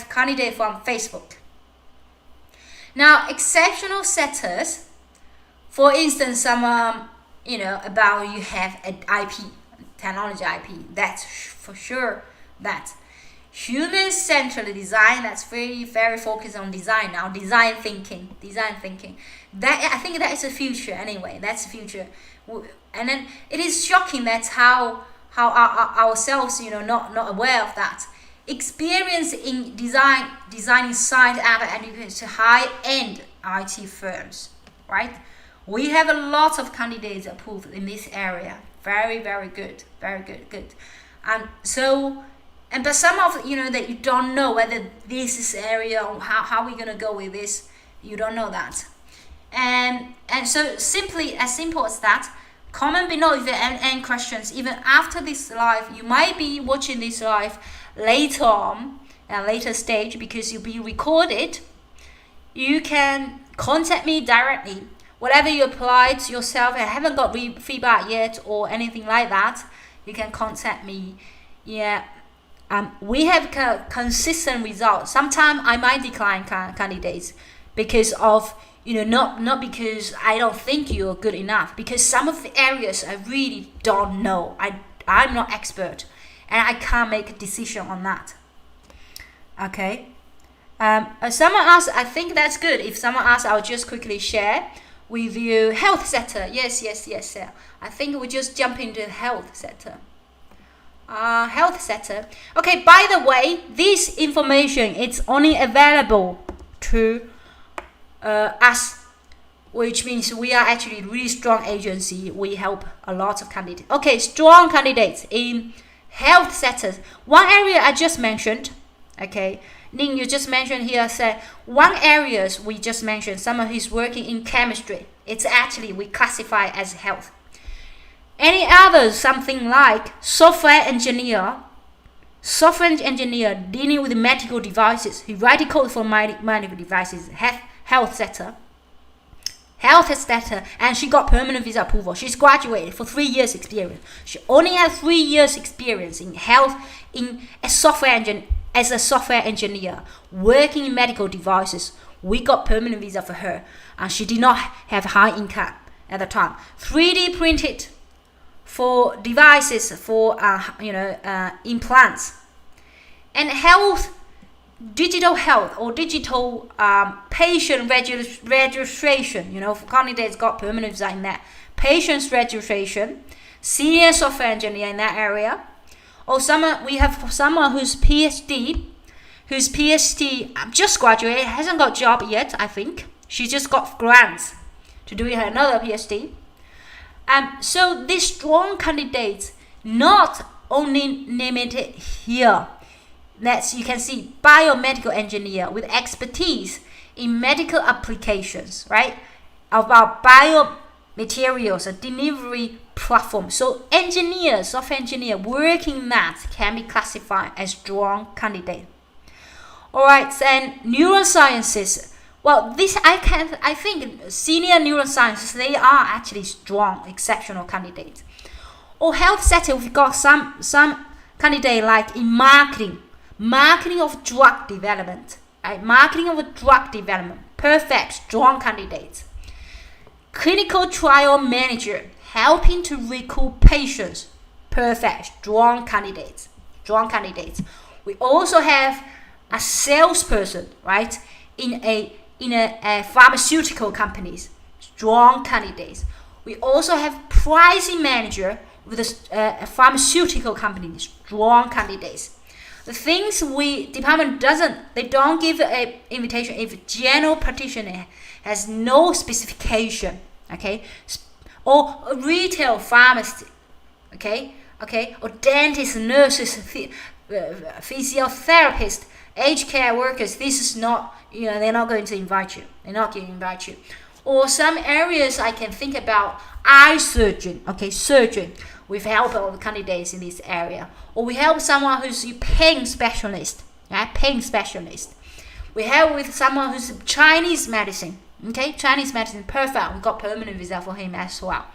candidate from Facebook. Now, exceptional setters, for instance, some about you have an IP, technology IP. That's for sure that. Human-centered design, that's very, very focused on design now. Design thinking. That, I think that is the future anyway. That's the future. And then it is shocking that how ourselves, not aware of that. Experience in designing site education to high-end IT firms, right? We have a lot of candidates approved in this area. Very, very good. But some of that you don't know whether this is area or how we're gonna go with this. You don't know that, and so simply as simple as that. Comment below if you have any questions. Even after this live, you might be watching this live later on, at a later stage, because you'll be recorded. You can contact me directly. Whatever you applied yourself and haven't got feedback yet or anything like that, you can contact me. Yeah. We have consistent results. Sometimes I might decline candidates because of, not because I don't think you're good enough, because some of the areas I really don't know. I'm not expert and I can't make a decision on that. Okay. Someone asked, I think that's good. If someone asks, I'll just quickly share with you. Health sector. Yes. I think we just jump into health sector. Health sector. Okay, by the way, this information it's only available to us, which means we are actually a really strong agency. We help a lot of candidates. Okay, strong candidates in health sectors. One area I just mentioned. Okay, Ning, you just mentioned here. Say one areas we just mentioned. Someone who's working in chemistry. It's actually we classify as health. Any other, something like software engineer dealing with medical devices. He writing code for medical devices, health sector, and she got permanent visa approval. She's graduated for 3 years experience. She only has 3 years experience in health as a software engineer working in medical devices. We got permanent visa for her, and she did not have high income at the time. 3D printed for devices for implants, and digital health or digital patient registration. For candidates got permanent visa in that. Patients registration, senior software engineer in that area. Or we have someone who's PhD just graduated, hasn't got job yet. I think she just got grants to do another PhD. So these strong candidates not only limited here. You can see biomedical engineer with expertise in medical applications, right? About biomaterials, a delivery platform. So software engineer working that can be classified as strong candidate. All right, and neurosciences. Well, I think senior neurosciences, they are actually strong, exceptional candidates. Or health sector, we've got some candidate like in marketing of drug development, right? Marketing of drug development, perfect, strong candidates. Clinical trial manager, helping to recruit patients, perfect, strong candidates. We also have a salesperson, right? In a pharmaceutical companies, strong candidates. We also have pricing manager with a pharmaceutical company, strong candidates. The things department don't give an invitation if general practitioner has no specification, okay, or a retail pharmacy, okay, or dentists, nurses, physiotherapists, aged care workers. This is not, they're not going to invite you. They're not going to invite you. Or some areas I can think about, eye surgeon, okay, surgeon. We've helped all the candidates in this area. Or we help someone who's a pain specialist, right? Pain specialist. We help with someone who's Chinese medicine, okay? Chinese medicine, perfect. We got permanent visa for him as well.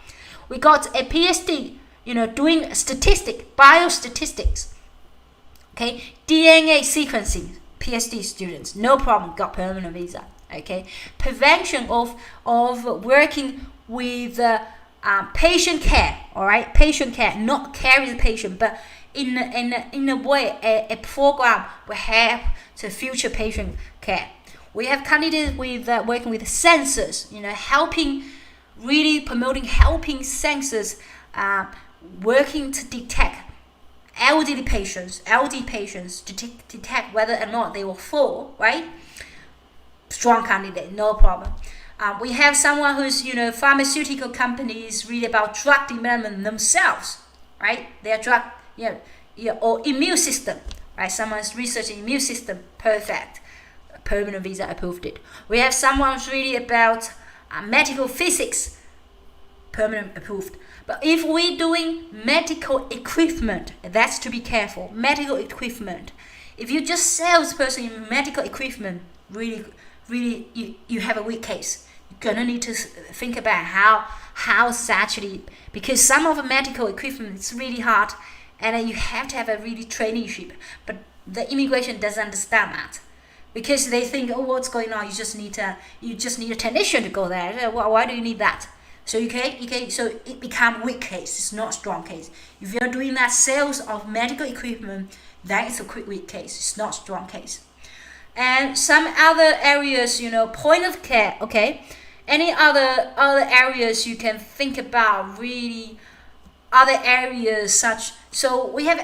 We got a PhD, doing biostatistics, okay? DNA sequencing, PhD students, no problem, got permanent visa, okay? Prevention of working with patient care, all right? Patient care, not caring the patient, but in a way, a program will help to future patient care. We have candidates with working with sensors, helping sensors, working to detect LD patients to detect whether or not they will fall, right? Strong candidate, no problem. We have someone who's, pharmaceutical companies read about drug development themselves, right? Their drug, or immune system, right? Someone's researching immune system, perfect. Permanent visa approved it. We have someone who's reading about medical physics, permanent approved. But if we're doing medical equipment, that's to be careful. Medical equipment. If you're just salesperson in medical equipment, really, you have a weak case. You're gonna need to think about how it's actually, because some of the medical equipment is really hard, and you have to have a really traineeship. But the immigration doesn't understand that, because they think, what's going on? You just need a technician to go there. Why do you need that? So so it become weak case. It's not strong case. If you're doing that sales of medical equipment, that is a quick weak case. It's not strong case. And some other areas, point of care, okay. Any other areas you can think about, really other areas so we have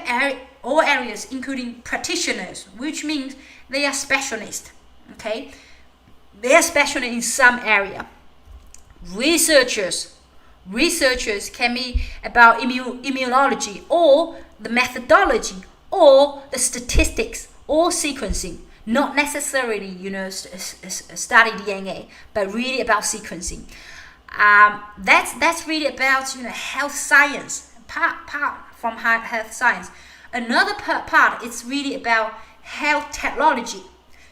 all areas including practitioners, which means they are specialists, okay. They are specialists in some area. Researchers can be about immunology or the methodology or the statistics or sequencing. Not necessarily, study DNA, but really about sequencing. That's really about health science, part from health science. Another part is really about health technology.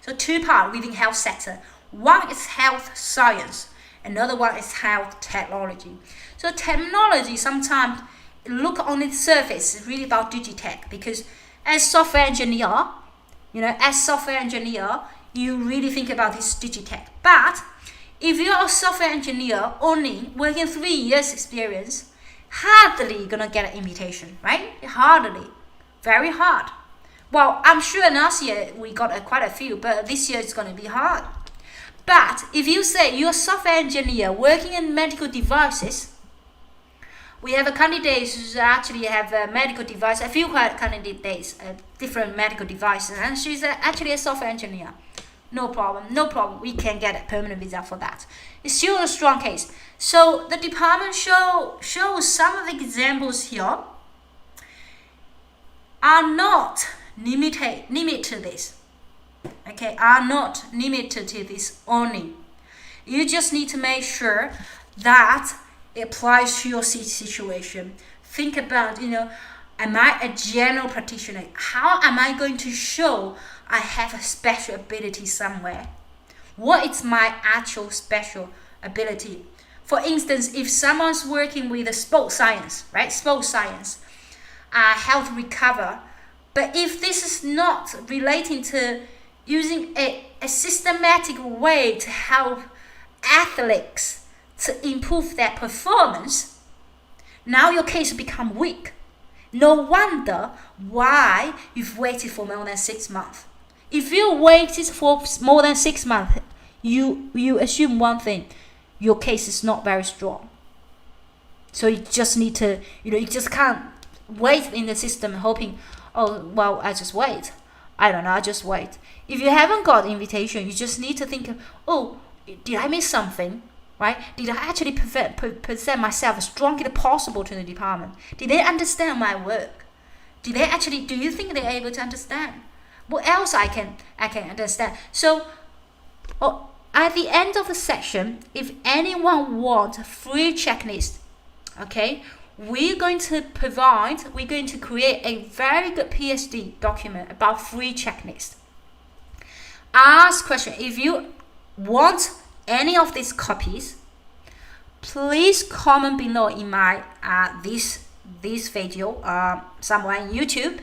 So two parts within health sector. One is health science, another one is health technology. So technology sometimes look on the surface is really about digitech, because as software engineer, you really think about this digitech. But if you're a software engineer only working 3 years experience, hardly gonna get an invitation, right? Hardly, very hard. Well, I'm sure last year we got quite a few, but this year it's gonna be hard. But if you say you're a software engineer working in medical devices, we have a candidate who actually have a medical device, a few candidates, different medical devices, and she's actually a software engineer. No problem. We can get a permanent visa for that. It's still a strong case. So the department shows some of the examples here are not limited to this. Okay, are not limited to this only. You just need to make sure that it applies to your situation. Think about, am I a general practitioner? How am I going to show I have a special ability somewhere? What is my actual special ability? For instance, if someone's working with a sports science, right? Sports science, health recover. But if this is not relating to using a systematic way to help athletes to improve their performance, now your case become weak. No wonder why you've waited for more than 6 months. If you waited for more than 6 months, you assume one thing: your case is not very strong. So you just need to, you just can't wait in the system hoping, oh, well, I just wait. I don't know, I just wait. If you haven't got invitation, you just need to think, oh, did I miss something? Right? Did I actually present myself as strongly as possible to the department? Did they understand my work? Do you think they're able to understand? What else I can understand? So at the end of the section, if anyone wants a free checklist, okay, we're going to create a very good PSD document about free checklist. Ask question. If you want any of these copies, please comment below in my this video somewhere on YouTube,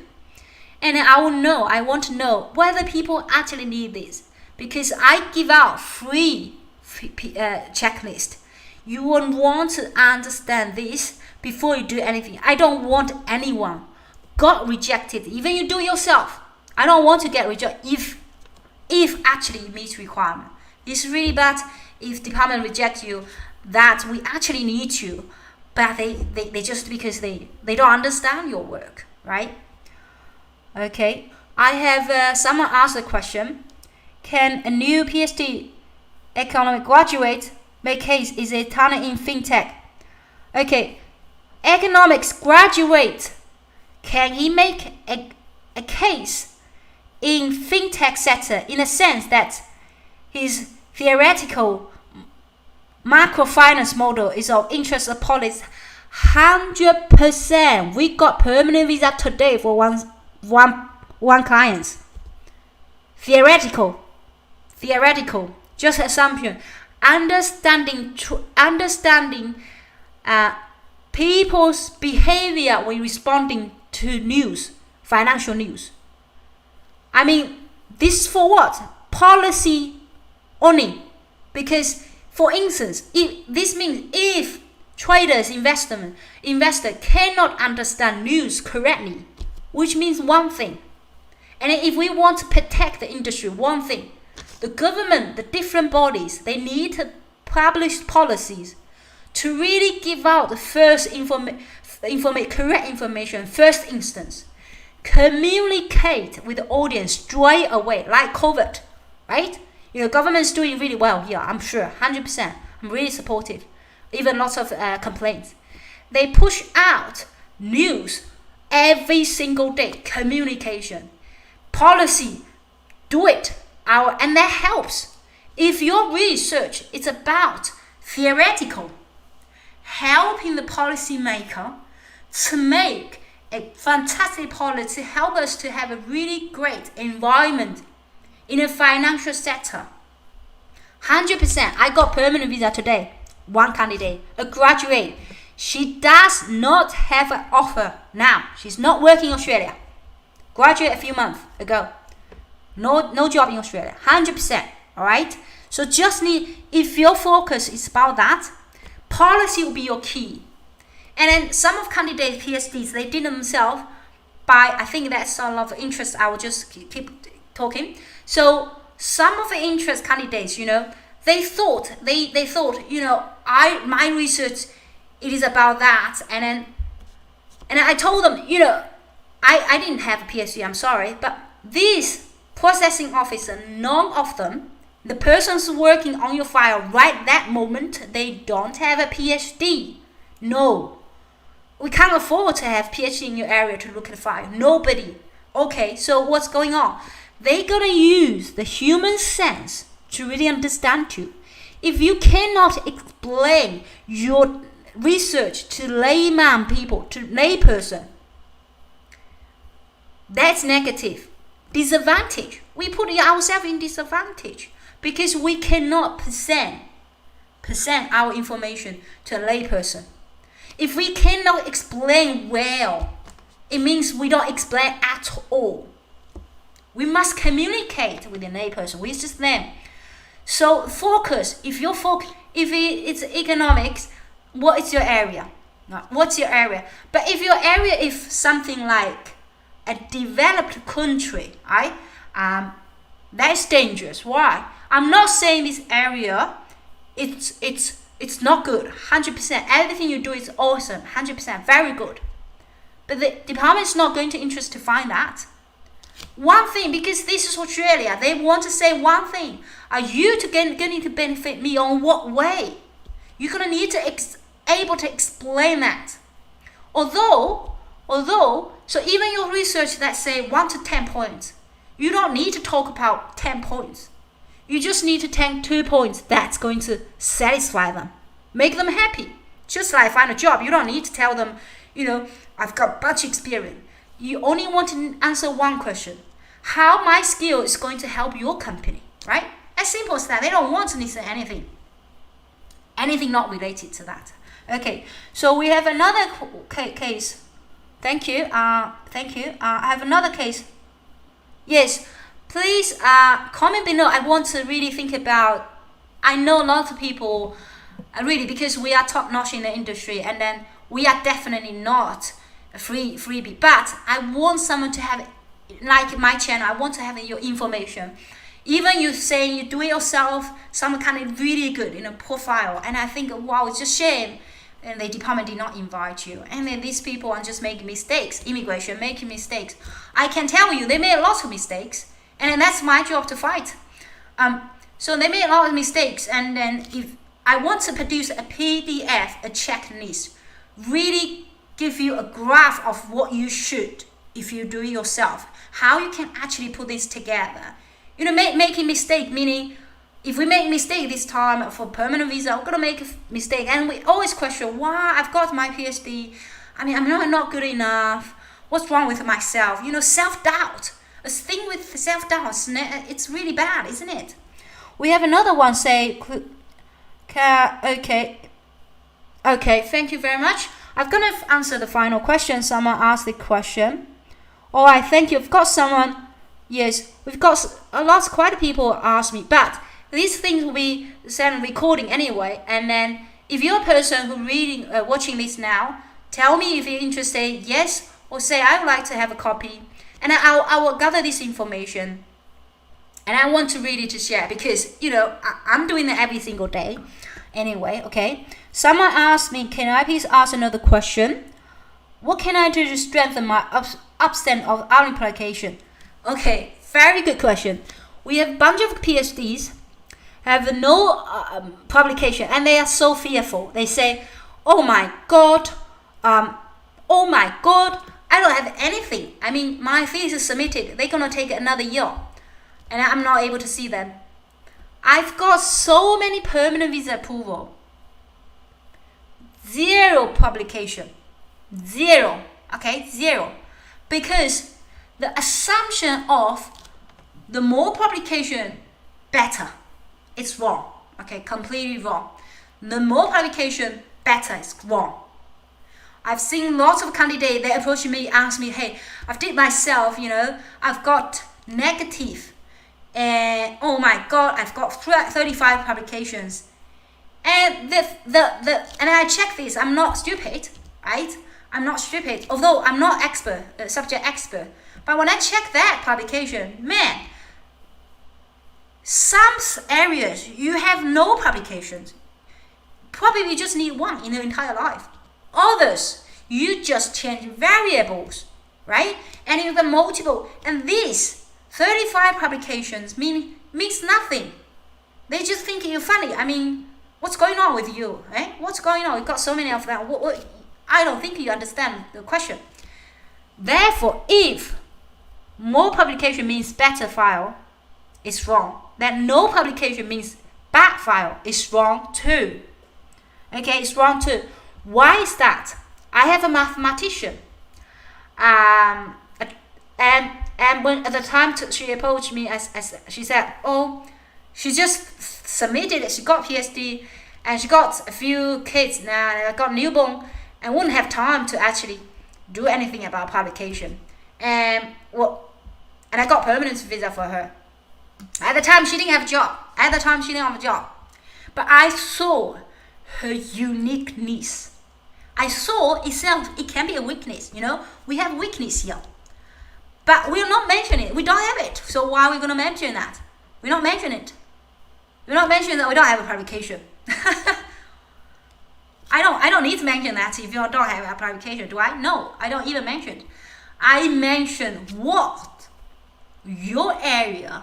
and I want to know whether people actually need this, because I give out free checklist. You will want to understand this before you do anything. I don't want anyone got rejected, even you do yourself. I don't want to get rejected if actually it meets requirement. It's really bad if department reject you that we actually need you, but they just because they don't understand your work, right? Okay, I have someone asked a question: can a new PhD economic graduate make case is a talent in fintech? Okay, economics graduate, can he make a case in fintech sector in a sense that his theoretical microfinance model is of interest of policy? 100%. We got permanent visa today for one client. Theoretical, just assumption. Understanding people's behavior when responding to news, financial news. I mean, this is for what? Policy only. Because, for instance, this means if traders, investor cannot understand news correctly, which means one thing. And if we want to protect the industry, one thing, the government, the different bodies, they need to publish policies to really give out the first correct information, first instance. Communicate with the audience straight away, like COVID, right? Government's doing really well here, I'm sure, 100%. I'm really supportive. Even lots of complaints. They push out news every single day, communication, policy, do it, and that helps. If your research is about theoretical, helping the policymaker to make a fantastic policy to help us to have a really great environment in the financial sector. 100%. I got permanent visa today. One candidate, a graduate. She does not have an offer now. She's not working in Australia. Graduate a few months ago. No job in Australia. 100%. All right. So just need, if your focus is about that, policy will be your key. And then some of candidates, PhDs, they did themselves by, I think that's a lot of interest. I will just keep talking. So some of the interest candidates, they thought, my research, it is about that. And I told them, I didn't have a PhD, I'm sorry, but these processing officer, none of them, the persons working on your file right that moment, they don't have a PhD. No. We can't afford to have PhD in your area to look at the file. Nobody. Okay, so what's going on? They're going to use the human sense to really understand you. If you cannot explain your research to layman people, to layperson, that's negative. Disadvantage. We put ourselves in disadvantage because we cannot present our information to a layperson. If we cannot explain well, it means we don't explain at all. We must communicate with the layperson, with just them. So focus. If it's economics, what is your area? What's your area? But if your area is something like a developed country, right? That's dangerous. Why? I'm not saying this area, it's not good. 100%. Everything you do is awesome. 100%. Very good. But the department is not going to interest to find that. One thing, because this is Australia, they want to say one thing. Are you going to benefit me on what way? You're going to need to able to explain that. Although, so even your research that say 1 to 10 points, you don't need to talk about 10 points. You just need to take 2 points that's going to satisfy them. Make them happy. Just like find a job, you don't need to tell them, I've got much experience. You only want to answer one question. How my skill is going to help your company, right? As simple as that. They don't want to listen to anything. Anything not related to that. Okay, so we have another case. Thank you. I have another case. Yes, please comment below. I want to really think about, I know a lot of people, really, because we are top-notch in the industry, and then we are definitely not a freebie, but I want someone to have, like my channel, I want to have your information. Even you saying you do it yourself, someone kind of really good in a profile, and I think, wow, it's just shame, and the department did not invite you. And then these people are just making mistakes, immigration making mistakes. I can tell you, they made lots of mistakes, and then that's my job to fight. So they made a lot of mistakes, and then if I want to produce a PDF, a checklist, really give you a graph of what you should, if you do it yourself, how you can actually put this together. Making mistake, meaning if we make mistake this time for permanent visa, we're gonna make a mistake, and we always question why I've got my PhD. I'm not good enough. What's wrong with myself? Self-doubt. A thing with self-doubt, it's really bad, isn't it? We have another one say, okay, thank you very much. I'm gonna answer the final question. Someone asked the question. All right, thank you. We've got someone. Yes, we've got quite a people ask me, but these things will be sent recording anyway. And then if you're a person who watching this now, tell me if you're interested, yes, or say I would like to have a copy, and I will gather this information, and I want to really to share because I'm doing it every single day. Anyway, okay. Someone asked me, can I please ask another question? What can I do to strengthen my absence of our application? Okay, very good question. We have a bunch of PhDs have no publication, and they are so fearful. They say, oh my god, I don't have anything. My thesis submitted, they're gonna take another year, and I'm not able to see them. I've got so many permanent visa approval. zero publication. Zero. Okay, zero. Because the assumption of the more publication, better. It's wrong. Okay, completely wrong. The more publication, better is wrong. I've seen lots of candidates, they approach me, ask me, hey, I've did myself, I've got negative. And oh my God, I've got 35 publications. And and I check this, I'm not stupid, right? I'm not stupid, although I'm not expert, subject expert. But when I check that publication, man, some areas you have no publications. Probably you just need one in your entire life. Others, you just change variables, right? And you have multiple. And these 35 publications means nothing. They just think you're funny. I mean, what's going on with you? Eh? What's going on? You've got so many of them. I don't think you understand the question. Therefore, if more publication means better file, it's wrong. Then no publication means bad file, it's wrong too. Okay, it's wrong too. Why is that? I have a mathematician. And when at the time she approached me, as she said, oh, she just submitted it. She got PhD, and she got a few kids now. Got newborn, and wouldn't have time to actually do anything about publication. And I got permanent visa for her. At the time, she didn't have a job. But I saw her uniqueness. I saw itself, it can be a weakness, We have weakness here. But we're not mentioning it. We don't have it. So why are we going to mention that? We're not mentioning it. We're not mentioning that we don't have a publication. I don't need to mention that if you don't have a publication, do I? No, I don't even mention it. I mention what your area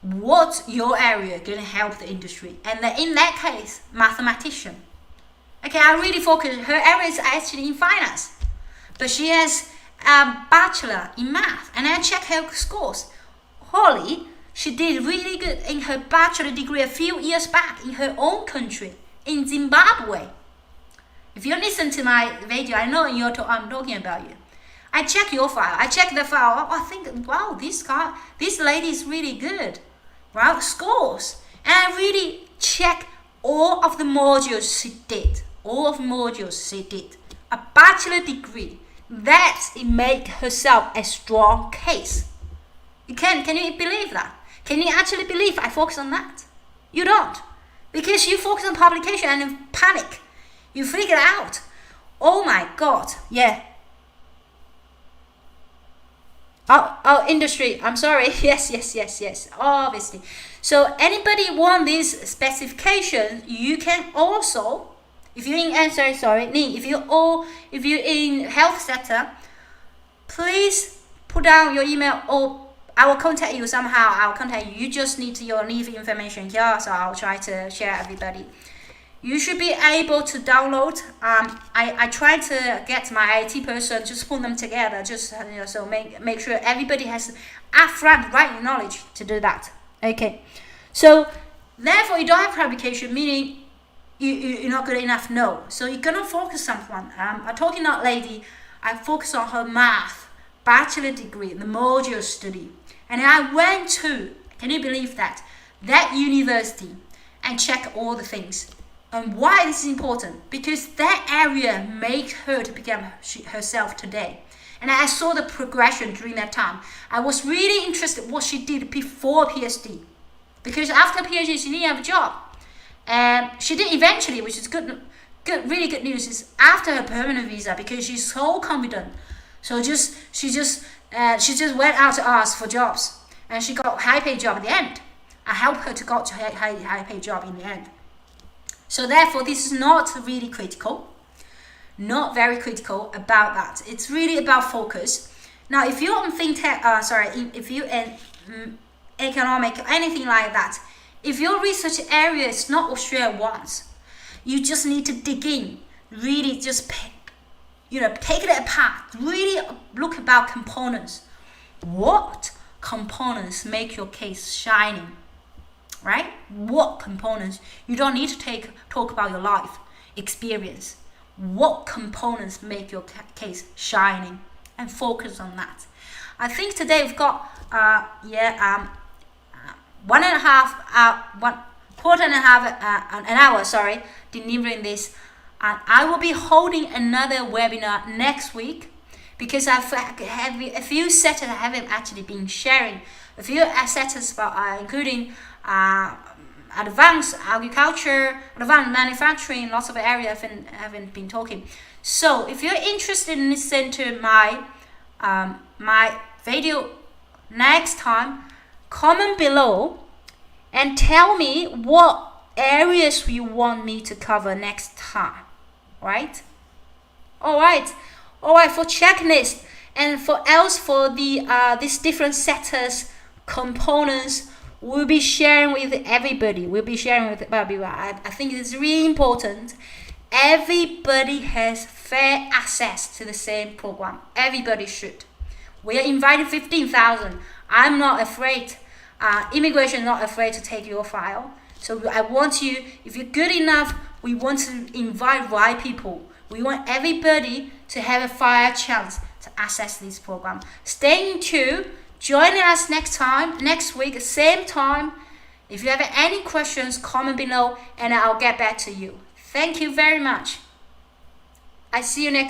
gonna help the industry, and in that case, mathematician. Okay, I really focus. Her area is actually in finance, but she has a bachelor in math, and I check her scores. Holy, she did really good in her bachelor degree a few years back in her own country, in Zimbabwe. If you listen to my video, I know I'm talking about you. I check your file. I check the file. I think, wow, this lady is really good. Wow, scores. And I really check all of the modules she did. A bachelor degree. That it make herself a strong case. Can you believe that? Can you actually believe I focus on that? You don't. Because you focus on publication and you panic. You figure out. Oh my God. Yeah. Oh, industry. I'm sorry. Yes. Obviously. So anybody want these specifications, you can also, if you're in if you're in health sector, please put down your email, or I will contact you somehow. I'll contact you. You just need your leave information here, so I'll try to share everybody. You should be able to download. I try to get my IT person just put them together, so make sure everybody has upfront right knowledge to do that. Okay, so therefore you don't have publication, meaning you're not good enough. No, so you're gonna focus on someone. I'm talking that lady. I focus on her math bachelor degree, the module study, and I went to, can you believe that university and check all the things. And why this is important? Because that area made her to become herself today. And I saw the progression during that time. I was really interested what she did before PhD. Because after PhD, she didn't have a job. And she did eventually, which is really good news, is after her permanent visa, because she's so confident. So she just went out to ask for jobs. And she got a high-paid job at the end. I helped her to get to high-paid job in the end. So therefore, this is not really critical, not very critical about that. It's really about focus. Now, if you're on fintech, if you're in economic, anything like that, if your research area is not Australia wants, you just need to dig in, really just, take it apart, really look about components. What components make your case shining? Right? What components? You don't need to talk about your life. experience. What components make your case shining, and focus on that. I think today we've got an hour, delivering this. And I will be holding another webinar next week, because I have a few setters I haven't actually been sharing. A few setters about including advanced agriculture, advanced manufacturing, lots of areas I haven't been talking. So if you're interested in listening to my video next time, comment below and tell me what areas you want me to cover next time. Right? All right. For checklist and for the these different setters, components, we'll be sharing with everybody. I think it's really important. Everybody has fair access to the same program. Everybody should. We are inviting 15,000. I'm not afraid. Immigration is not afraid to take your file. So I want you, if you're good enough, we want to invite right people. We want everybody to have a fair chance to access this program. Stay tuned. Join us next week, same time. If you have any questions, comment below and I'll get back to you. Thank you very much. I see you next week.